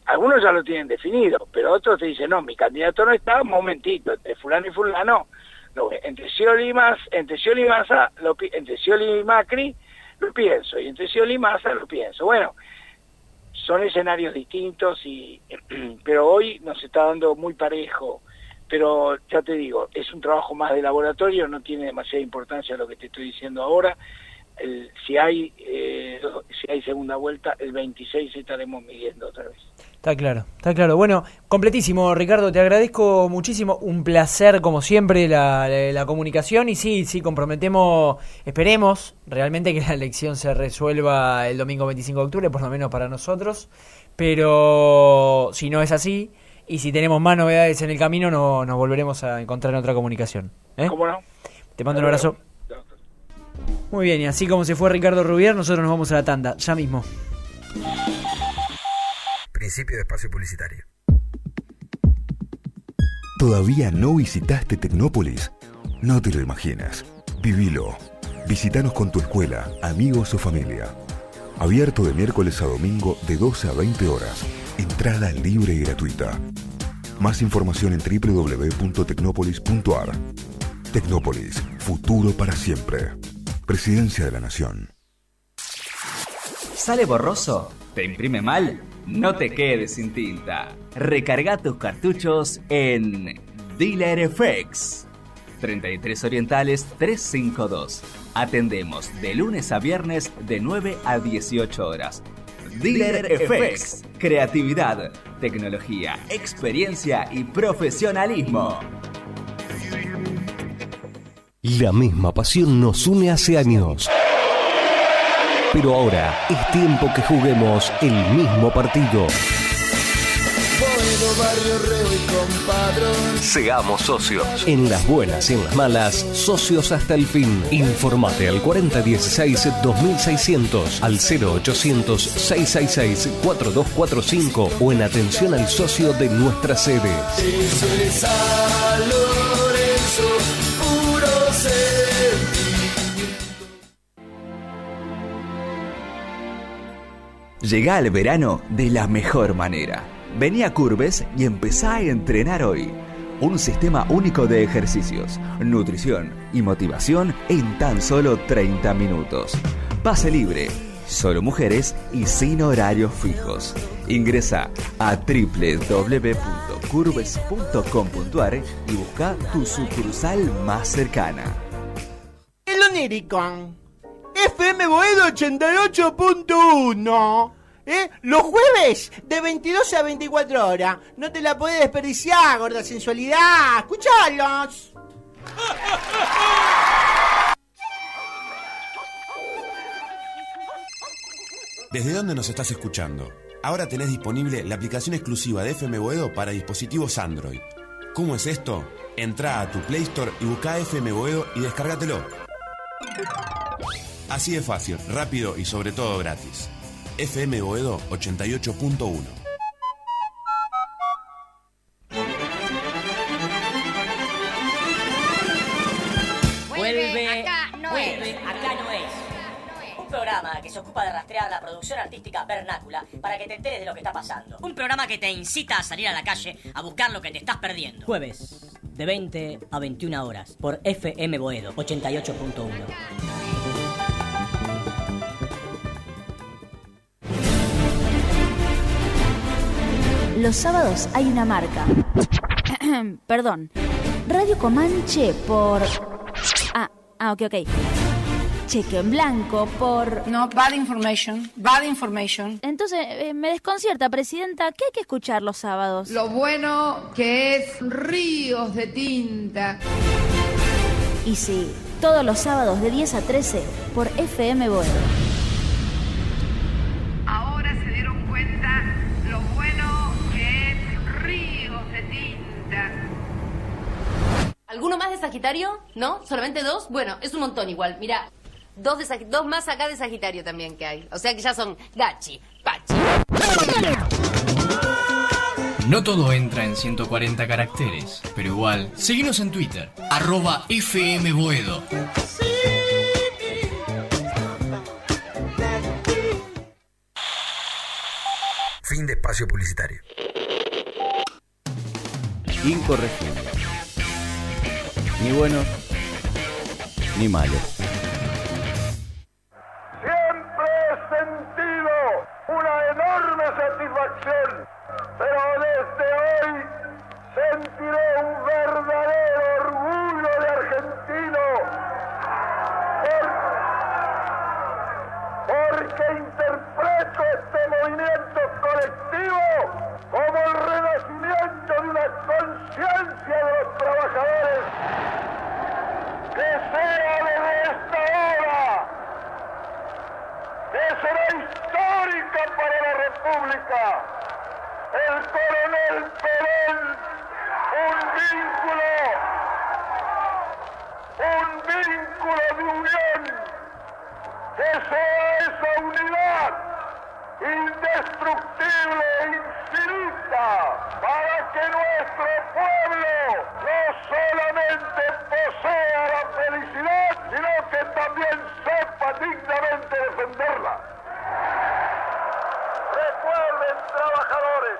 algunos ya lo tienen definido, pero otros te dicen, no, mi candidato no está, un momentito, entre fulano y fulano, entre Scioli y Massa, entre Scioli y Macri, lo pienso, y entre Scioli y Massa lo pienso. Bueno, son escenarios distintos, pero hoy nos está dando muy parejo, pero ya te digo, es un trabajo más de laboratorio, no tiene demasiada importancia lo que te estoy diciendo ahora. Si hay segunda vuelta, el 26 estaremos midiendo otra vez.
Está claro. Bueno, completísimo, Ricardo, te agradezco muchísimo, un placer como siempre la comunicación y sí, comprometemos, esperemos realmente que la elección se resuelva el domingo 25 de octubre, por lo menos para nosotros, pero si no es así y si tenemos más novedades en el camino, nos volveremos a encontrar en otra comunicación.
¿Cómo no?
Te mando un abrazo. Muy bien, y así como se fue Ricardo Rubier, nosotros nos vamos a la tanda, ya mismo.
Principio de espacio publicitario. ¿Todavía no visitaste Tecnópolis? No te lo imaginas. Vivilo. Visítanos con tu escuela, amigos o familia. Abierto de miércoles a domingo de 12 a 20 horas. Entrada libre y gratuita. Más información en www.tecnopolis.ar. Tecnópolis, futuro para siempre. Presidencia de la Nación.
¿Sale borroso? ¿Te imprime mal? No te quedes sin tinta. Recarga tus cartuchos en Dealer FX. 33 Orientales 352. Atendemos de lunes a viernes de 9 a 18 horas. Dealer FX. Creatividad, tecnología, experiencia y profesionalismo.
La misma pasión nos une hace años. Pero ahora es tiempo que juguemos el mismo partido. Seamos socios. En las buenas y en las malas, socios hasta el fin. Informate al 4016-2600, al 0800-666-4245 o en atención al socio de nuestra sede.
Eso es San Lorenzo, puro sentimiento.
Llegá al verano de la mejor manera. Vení a Curves y empezá a entrenar hoy. Un sistema único de ejercicios, nutrición y motivación en tan solo 30 minutos. Pase libre, solo mujeres y sin horarios fijos. Ingresa a www.curves.com.ar y busca tu sucursal más cercana.
El onírico. FM Boedo 88.1. Los jueves de 22 a 24 horas. No te la podés desperdiciar, gorda sensualidad. ¡Escuchalos!
¿Desde dónde nos estás escuchando? Ahora tenés disponible la aplicación exclusiva de FM Boedo para dispositivos Android. ¿Cómo es esto? Entrá a tu Play Store y buscá FM Boedo y descárgatelo. Así de fácil, rápido y sobre todo gratis. FM Boedo 88.1.
Vuelve, acá no es. programa que se ocupa de rastrear la producción artística vernácula para que te enteres de lo que está pasando. Un programa que te incita a salir a la calle a buscar lo que te estás perdiendo. Jueves, de 20 a 21 horas, por FM Boedo 88.1.
Los sábados hay una marca. Perdón. Radio Comanche por... ok. Cheque en blanco por...
No, bad information.
Entonces, me desconcierta, Presidenta. ¿Qué hay que escuchar los sábados?
Lo bueno que es ríos de tinta.
Y sí, todos los sábados de 10 a 13 por FM Boedo.
Ahora se dieron cuenta lo bueno que es ríos de tinta.
¿Alguno más de Sagitario? ¿No? ¿Solamente 2? Bueno, es un montón igual. Mira, 2 más acá de Sagitario también que hay. O sea que ya son Gachi, Pachi.
No todo entra en 140 caracteres, pero igual, seguinos en Twitter, @FMBoedo.
Fin de espacio publicitario.
Incorregible. Ni buenos, ni malos.
Siempre he sentido una enorme satisfacción, pero desde hoy sentiré un verdadero orgullo de argentino, porque interpreto este movimiento colectivo como el renacimiento de una conciencia de los trabajadores que sea desde esta hora, que será histórica para la República. El coronel Perón, un vínculo de unión, que sea esa unidad indestructible e infinita, para que nuestro pueblo no solamente posea la felicidad, sino que también sepa dignamente defenderla. Recuerden, trabajadores,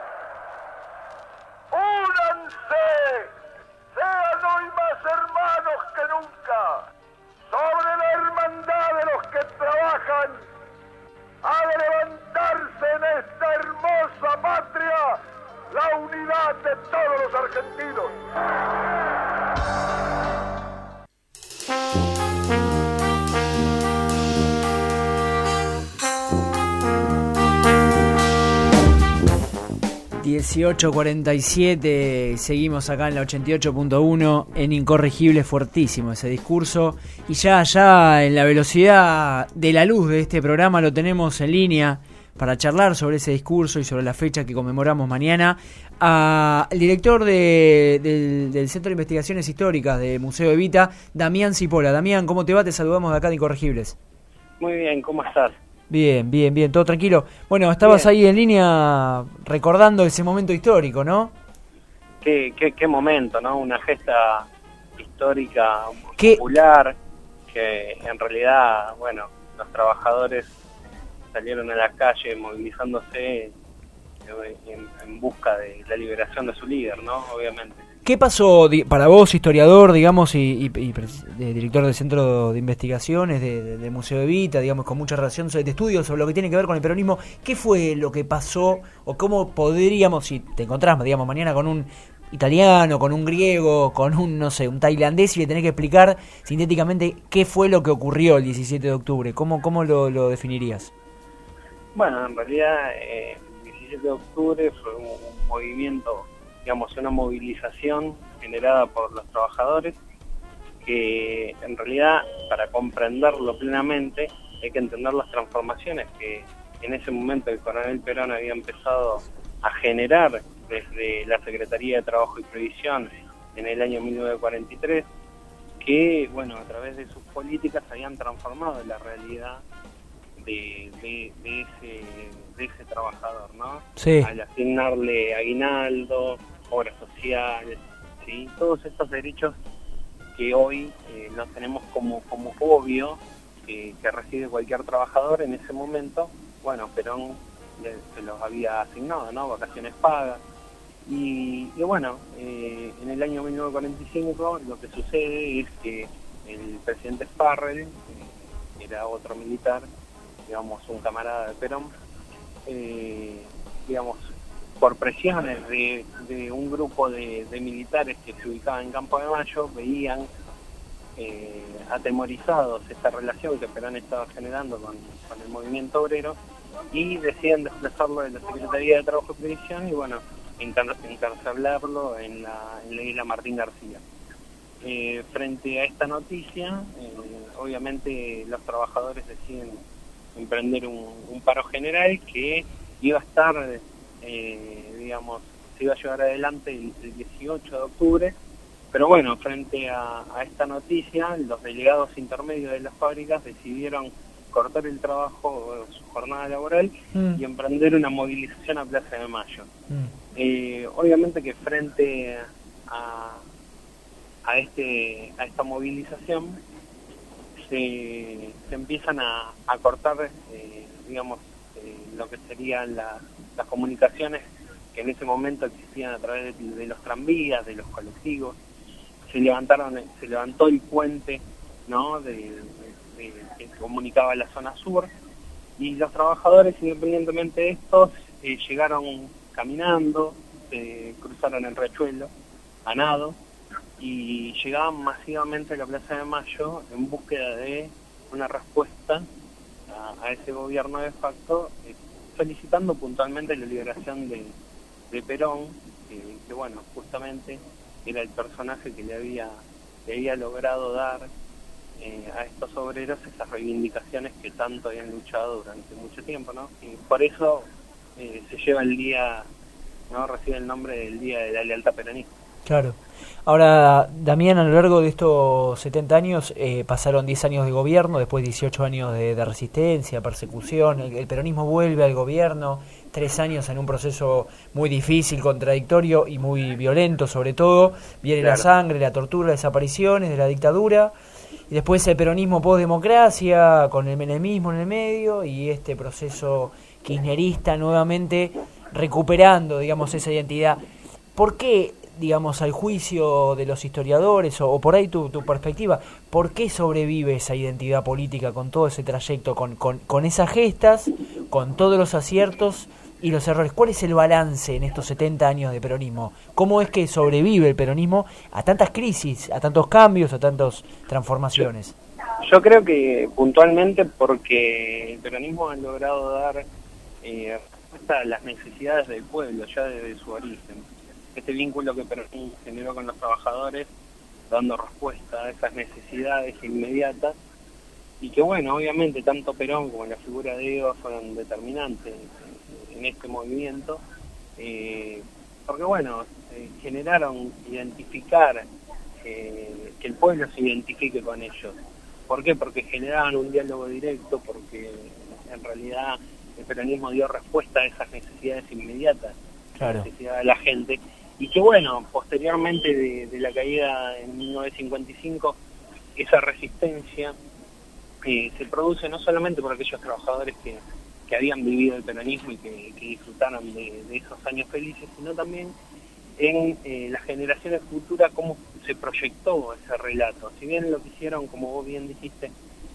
únanse, sean hoy más hermanos que nunca. Sobre la hermandad de los que trabajan, ha de levantarse en esta hermosa patria la unidad de todos los argentinos.
18:47, seguimos acá en la 88.1 en Incorregible, fuertísimo ese discurso. Y ya en la velocidad de la luz de este programa lo tenemos en línea para charlar sobre ese discurso y sobre la fecha que conmemoramos mañana, al director del Centro de Investigaciones Históricas de Museo Evita, Damián Cipolla. Damián, ¿cómo te va? Te saludamos de acá de Incorregibles.
Muy bien, ¿cómo estás?
Bien, todo tranquilo. Bueno, estabas ahí en línea recordando ese momento histórico, ¿no?
Qué momento, ¿no? Una gesta histórica popular que en realidad, bueno, los trabajadores salieron a la calle movilizándose en busca de la liberación de su líder, ¿no? Obviamente.
¿Qué pasó para vos, historiador, digamos, y director del Centro de Investigaciones de Museo Evita, digamos, con mucha relación de estudios sobre lo que tiene que ver con el peronismo? ¿Qué fue lo que pasó o cómo podríamos, si te encontrás, digamos, mañana con un italiano, con un griego, con un, no sé, un tailandés y le tenés que explicar sintéticamente qué fue lo que ocurrió el 17 de octubre? ¿Cómo lo definirías?
Bueno, en realidad el 17 de octubre fue un movimiento, digamos, una movilización generada por los trabajadores que en realidad, para comprenderlo plenamente, hay que entender las transformaciones que en ese momento el coronel Perón había empezado a generar desde la Secretaría de Trabajo y Previsión en el año 1943, que, bueno, a través de sus políticas habían transformado la realidad de ese trabajador, ¿no?
Sí.
Al asignarle aguinaldo, obras sociales, ¿sí? Todos estos derechos que hoy los tenemos como obvio que recibe cualquier trabajador en ese momento. Bueno, Perón se los había asignado, ¿no? Vacaciones pagas. Y bueno, en el año 1945 lo que sucede es que el presidente Sparrell, era otro militar, digamos, un camarada de Perón, digamos, por presiones de un grupo de militares que se ubicaban en Campo de Mayo, veían atemorizados esta relación que Perón estaba generando con el movimiento obrero, y deciden desplazarlo de la Secretaría de Trabajo y Previsión y bueno, encarcelarlo en la isla Martín García. Frente a esta noticia, obviamente los trabajadores deciden emprender un paro general que iba a estar, digamos, se iba a llevar adelante el 18 de octubre, pero bueno, frente a esta noticia, los delegados intermedios de las fábricas decidieron cortar el trabajo, su jornada laboral, y emprender una movilización a Plaza de Mayo. Obviamente que frente a esta movilización se empiezan a cortar, digamos, lo que serían las comunicaciones que en ese momento existían a través de los tranvías, de los colectivos. Se levantó el puente, ¿no?, que comunicaba la zona sur, y los trabajadores, independientemente de estos, llegaron caminando, cruzaron el riachuelo a nado y llegaban masivamente a la Plaza de Mayo en búsqueda de una respuesta a ese gobierno de facto, solicitando puntualmente la liberación de Perón, que bueno, justamente era el personaje que le había logrado dar a estos obreros esas reivindicaciones que tanto habían luchado durante mucho tiempo, ¿no? Y por eso se lleva el día, ¿no?, recibe el nombre del Día de la Lealtad Peronista.
Claro. Ahora, Damián, a lo largo de estos 70 años pasaron 10 años de gobierno, después 18 años de resistencia, persecución, el peronismo vuelve al gobierno, 3 años en un proceso muy difícil, contradictorio y muy violento sobre todo, viene la sangre, la tortura, las desapariciones de la dictadura, y después el peronismo post-democracia, con el menemismo en el medio, y este proceso kirchnerista nuevamente recuperando, digamos, esa identidad. ¿Por qué, digamos, al juicio de los historiadores, o por ahí tu perspectiva, por qué sobrevive esa identidad política con todo ese trayecto, con esas gestas, con todos los aciertos y los errores? ¿Cuál es el balance en estos 70 años de peronismo? ¿Cómo es que sobrevive el peronismo a tantas crisis, a tantos cambios, a tantas transformaciones?
Yo creo que puntualmente porque el peronismo ha logrado dar respuesta a las necesidades del pueblo ya desde su origen. Este vínculo que Perón generó con los trabajadores, dando respuesta a esas necesidades inmediatas, y que bueno, obviamente tanto Perón como la figura de Evo fueron determinantes en este movimiento, porque bueno, generaron identificar, que el pueblo se identifique con ellos. ¿Por qué? Porque generaban un diálogo directo, porque en realidad el peronismo dio respuesta a esas necesidades inmediatas, necesidades de la gente, y que bueno, posteriormente de la caída en 1955, esa resistencia se produce no solamente por aquellos trabajadores que habían vivido el peronismo y que disfrutaron de esos años felices, sino también en las generaciones futuras, cómo se proyectó ese relato. Si bien lo que hicieron, como vos bien dijiste,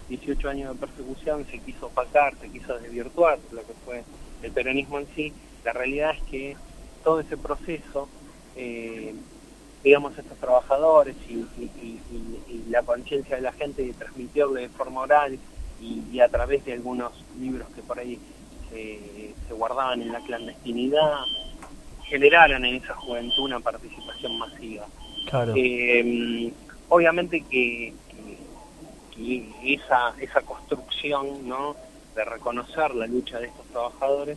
18 años de persecución, se quiso opacar, se quiso desvirtuar lo que fue el peronismo en sí, la realidad es que todo ese proceso, digamos, estos trabajadores y la conciencia de la gente transmitirle de forma oral y a través de algunos libros que por ahí se guardaban en la clandestinidad, generaran en esa juventud una participación masiva.
Claro.
Obviamente que esa construcción, ¿no?, de reconocer la lucha de estos trabajadores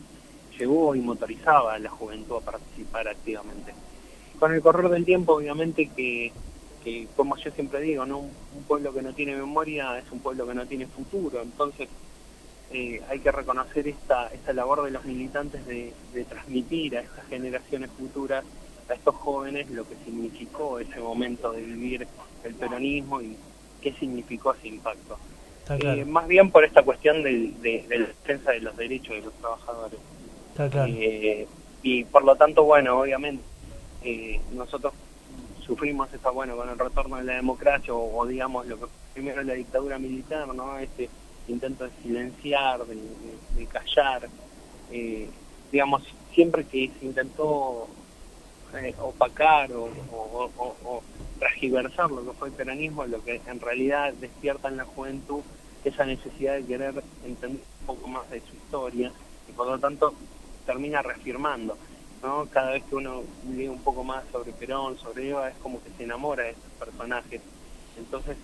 llevó y motorizaba a la juventud a participar activamente. Con el correr del tiempo, obviamente que como yo siempre digo, ¿no?, un pueblo que no tiene memoria es un pueblo que no tiene futuro. Entonces hay que reconocer esta labor de los militantes de transmitir a estas generaciones futuras, a estos jóvenes, lo que significó ese momento de vivir el peronismo y qué significó ese impacto.
Está claro.
Más bien por esta cuestión de la defensa de los derechos de los trabajadores.
Está claro.
Y por lo tanto, bueno, obviamente, nosotros sufrimos esa, bueno, con el retorno de la democracia, o digamos, lo que primero la dictadura militar, ¿no? Este intento de silenciar, de callar, digamos, siempre que se intentó opacar o transgiversar lo que fue el peronismo, lo que en realidad despierta en la juventud esa necesidad de querer entender un poco más de su historia, y por lo tanto termina reafirmando, ¿no? Cada vez que uno lee un poco más sobre Perón, sobre Eva, es como que se enamora de estos personajes, entonces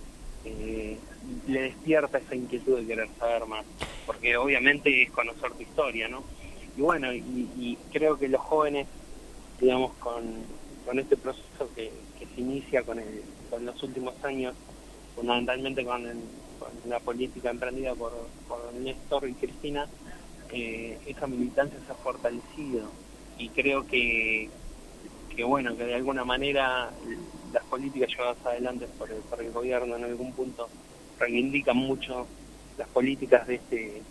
le despierta esa inquietud de querer saber más, porque obviamente es conocer tu historia, ¿no? Y bueno, y creo que los jóvenes, digamos, con este proceso que se inicia con los últimos años, fundamentalmente con la política emprendida por Néstor y Cristina, esa militancia se ha fortalecido, y creo que bueno, que de alguna manera las políticas llevadas adelante por el gobierno en algún punto reivindican mucho las políticas de este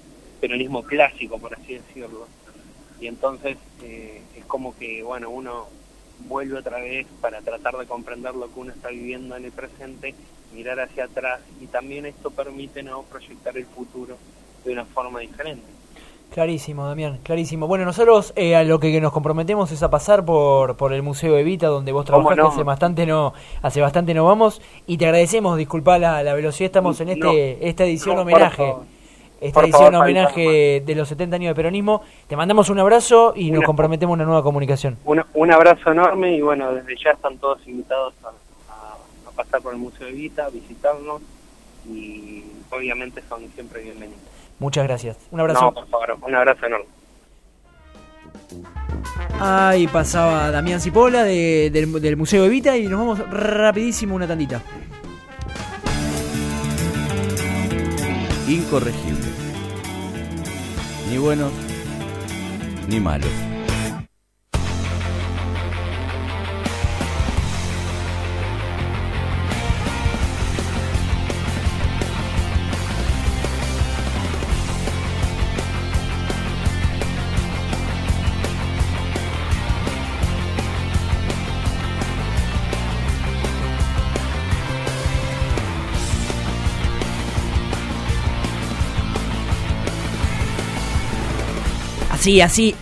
peronismo clásico, por así decirlo, y entonces es como que, bueno, uno vuelve otra vez para tratar de comprender lo que uno está viviendo en el presente, mirar hacia atrás, y también esto permite, ¿no?, proyectar el futuro de una forma diferente.
Clarísimo, Damián, clarísimo. Bueno, nosotros a lo que nos comprometemos es a pasar por el Museo Evita, donde vos trabajaste,
no?
hace bastante no vamos, y te agradecemos, disculpá la velocidad, estamos en esta edición homenaje. Esta edición homenaje de los 70 años de peronismo. Te mandamos un abrazo y nos comprometemos a una nueva comunicación.
Un abrazo enorme, y bueno, desde ya están todos invitados a pasar por el Museo Evita, a visitarnos, y obviamente son siempre bienvenidos.
Muchas gracias. Un abrazo.
No, por favor, un abrazo enorme.
Ahí pasaba Damián Cipolla del Museo Evita, y nos vamos rapidísimo una tandita.
Incorregible. Ni buenos ni malos.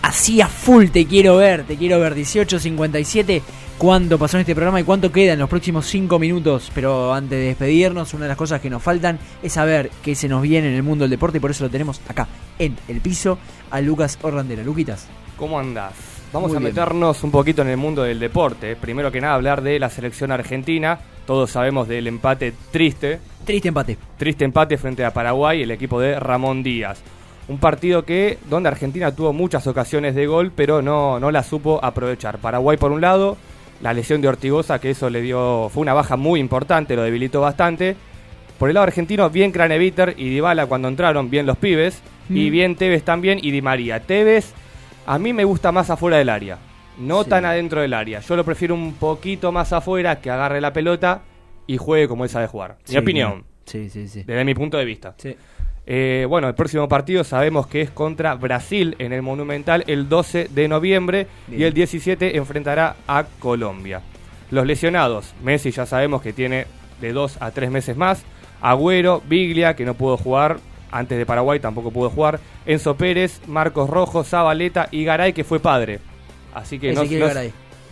Así a full te quiero ver. 18:57. ¿Cuánto pasó en este programa y cuánto queda en los próximos 5 minutos? Pero antes de despedirnos, una de las cosas que nos faltan es saber qué se nos viene en el mundo del deporte, y por eso lo tenemos acá, en el piso, a Lucas Orrandera. Luquitas,
¿cómo andás? Vamos a meternos un poquito en el mundo del deporte. Primero que nada, hablar de la selección argentina. Todos sabemos del empate triste. Triste empate frente a Paraguay, el equipo de Ramón Díaz. Un partido donde Argentina tuvo muchas ocasiones de gol, pero no la supo aprovechar. Paraguay por un lado, la lesión de Ortigosa, que eso fue una baja muy importante, lo debilitó bastante. Por el lado argentino, bien Craneviter y Dybala cuando entraron, bien los pibes, y bien Tevez también y Di María. Tevez, a mí me gusta más afuera del área, no tan adentro del área. Yo lo prefiero un poquito más afuera, que agarre la pelota y juegue como él sabe jugar. Mi opinión.
Sí.
Desde mi punto de vista.
Sí.
Bueno, el próximo partido sabemos que es contra Brasil en el Monumental el 12 de noviembre. Bien. Y el 17 enfrentará a Colombia. Los lesionados, Messi ya sabemos que tiene de 2 a 3 meses más. Agüero, Biglia, que no pudo jugar, antes de Paraguay tampoco pudo jugar. Enzo Pérez, Marcos Rojo, Zabaleta y Garay, que fue padre. Así que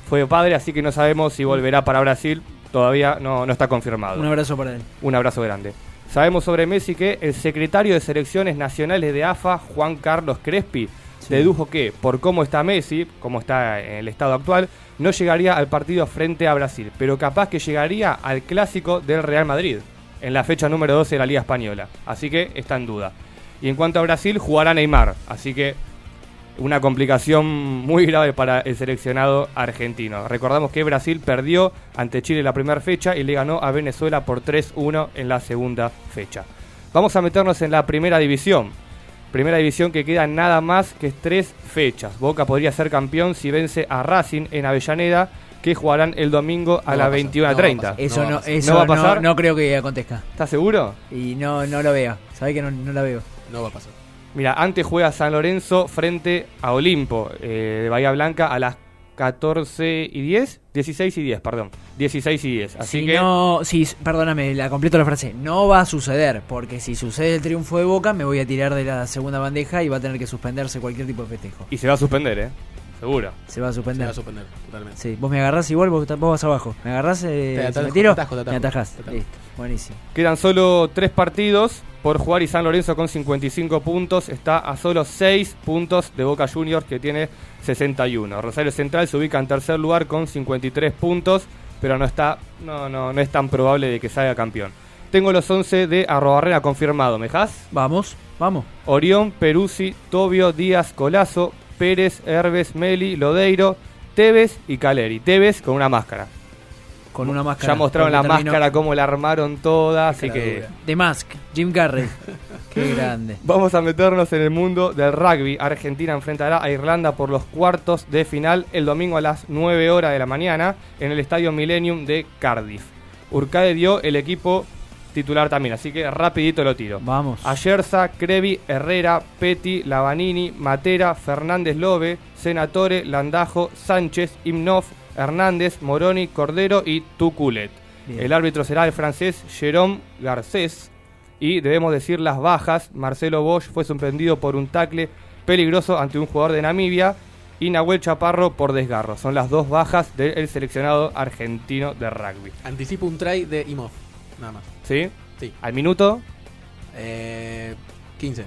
fue padre, así que no sabemos si volverá para Brasil. Todavía no está confirmado.
Un abrazo para él.
Un abrazo grande. Sabemos sobre Messi que el secretario de Selecciones Nacionales de AFA, Juan Carlos Crespi, dedujo que, por cómo está Messi, cómo está en el estado actual, no llegaría al partido frente a Brasil, pero capaz que llegaría al clásico del Real Madrid, en la fecha número 12 de la Liga Española. Así que está en duda. Y en cuanto a Brasil, jugará Neymar, así que una complicación muy grave para el seleccionado argentino. Recordamos que Brasil perdió ante Chile la primera fecha y le ganó a Venezuela por 3-1 en la segunda fecha. Vamos a meternos en la primera división. Primera división que queda nada más que 3 fechas. Boca podría ser campeón si vence a Racing en Avellaneda que jugarán el domingo a las 21:30.
Eso no va a pasar. No creo que acontezca.
¿Estás seguro?
Y no lo veo. ¿Sabés que no la veo?
No va a pasar.
Mira, antes juega San Lorenzo frente a Olimpo de Bahía Blanca a las 14:10, 16:10, perdón. 16:10. Así
perdóname, la completo la frase. No va a suceder, porque si sucede el triunfo de Boca, me voy a tirar de la segunda bandeja y va a tener que suspenderse cualquier tipo de festejo.
Y se va a suspender, seguro.
Se va a suspender.
Totalmente.
Sí, vos me agarrás igual, vos vas abajo. Me agarrás, me tiro, me atajás. Listo, buenísimo.
Quedan solo 3 partidos por jugar y San Lorenzo con 55 puntos está a solo 6 puntos de Boca Juniors, que tiene 61. Rosario Central se ubica en tercer lugar con 53 puntos, pero no es tan probable de que salga campeón. Tengo los 11 de Arrobarrena confirmado. ¿Me dejás?
Vamos.
Orión, Peruzzi, Tobio, Díaz, Colazo, Pérez, Herbes, Meli, Lodeiro, Tevez y Caleri. Tevez con una máscara. Ya mostraron la máscara, cómo la armaron toda, así que...
The Mask, Jim Carrey. Qué grande.
Vamos a meternos en el mundo del rugby. Argentina enfrentará a Irlanda por los cuartos de final el domingo a las 9 horas de la mañana en el Estadio Millennium de Cardiff. Urcade dio el equipo titular también, así que rapidito lo tiro.
Vamos.
Ayerza, Crevi, Herrera, Petty, Lavanini, Matera, Fernández Lobe, Senatore, Landajo, Sánchez, Imnov, Hernández, Moroni, Cordero y Tuculet. Bien. El árbitro será el francés Jérôme Garcés. Y debemos decir las bajas. Marcelo Bosch fue suspendido por un tackle peligroso ante un jugador de Namibia. Y Nahuel Chaparro por desgarro. Son las 2 bajas del seleccionado argentino de rugby.
Anticipo un try de Imhoff, nada más.
¿Sí?
Sí.
¿Al minuto?
15.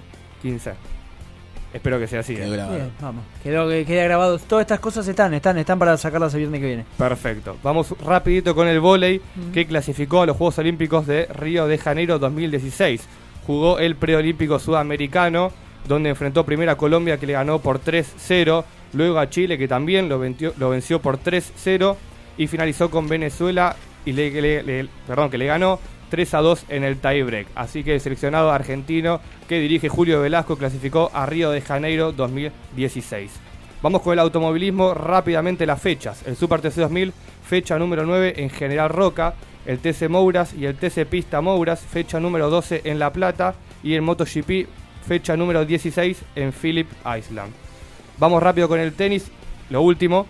Espero que sea así.
Bien, vamos. Queda grabado. Todas estas cosas están para sacarlas el viernes que viene.
Perfecto. Vamos rapidito con el vóley, que clasificó a los Juegos Olímpicos de Río de Janeiro 2016. Jugó el preolímpico sudamericano, donde enfrentó primero a Colombia, que le ganó por 3-0. Luego a Chile, que también lo venció por 3-0. Y finalizó con Venezuela, que le ganó 3-2 en el tiebreak. Así que el seleccionado argentino que dirige Julio Velasco clasificó a Río de Janeiro 2016. Vamos con el automovilismo, rápidamente las fechas. El Super TC 2000, fecha número 9 en General Roca. El TC Mouras y el TC Pista Mouras, fecha número 12 en La Plata. Y el MotoGP, fecha número 16 en Phillip Island. Vamos rápido con el tenis. Lo último,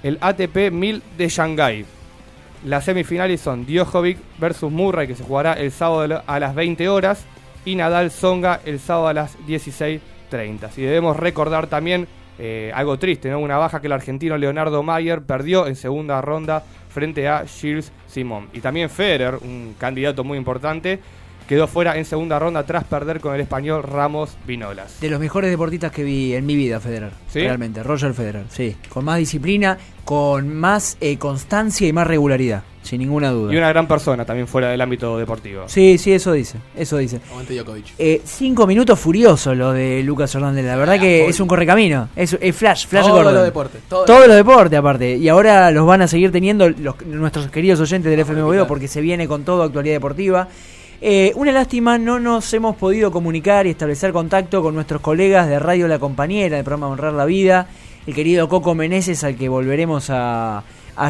el ATP 1000 de Shanghái. Las semifinales son Djokovic versus Murray, que se jugará el sábado a las 20 horas, y Nadal Tsonga el sábado a las 16:30. Y debemos recordar también algo triste, ¿no? Una baja que el argentino Leonardo Mayer perdió en segunda ronda frente a Gilles Simon. Y también Federer, un candidato muy importante, quedó fuera en segunda ronda tras perder con el español Ramos Vinolas.
De los mejores deportistas que vi en mi vida, Federer.
¿Sí?
Realmente, Roger Federer, sí. Con más disciplina, con más constancia y más regularidad, sin ninguna duda.
Y una gran persona también fuera del ámbito deportivo.
Sí, eso dice.
Aguante Djokovic.
5 minutos furiosos lo de Lucas Hernández. La verdad que es un correcamino. Es Flash
todo
Gordon.
Lo deporte,
todo lo deporte aparte. Y ahora los van a seguir teniendo nuestros queridos oyentes del FMVO, porque se viene con todo actualidad deportiva. Una lástima, no nos hemos podido comunicar y establecer contacto con nuestros colegas de Radio La Compañera, del programa Honrar la Vida, el querido Coco Meneses, al que volveremos a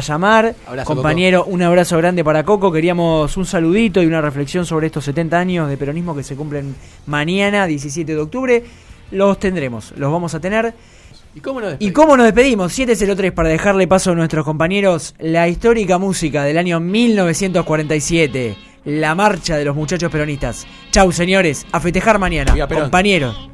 llamar.
Abrazo,
compañero,
Coco.
Un abrazo grande para Coco. Queríamos un saludito y una reflexión sobre estos 70 años de peronismo que se cumplen mañana, 17 de octubre. Los tendremos, los vamos a tener.
¿Y cómo nos
despedimos? 703 para dejarle paso a nuestros compañeros la histórica música del año 1947. La marcha de los muchachos peronistas. Chau, señores, a festejar mañana, compañeros.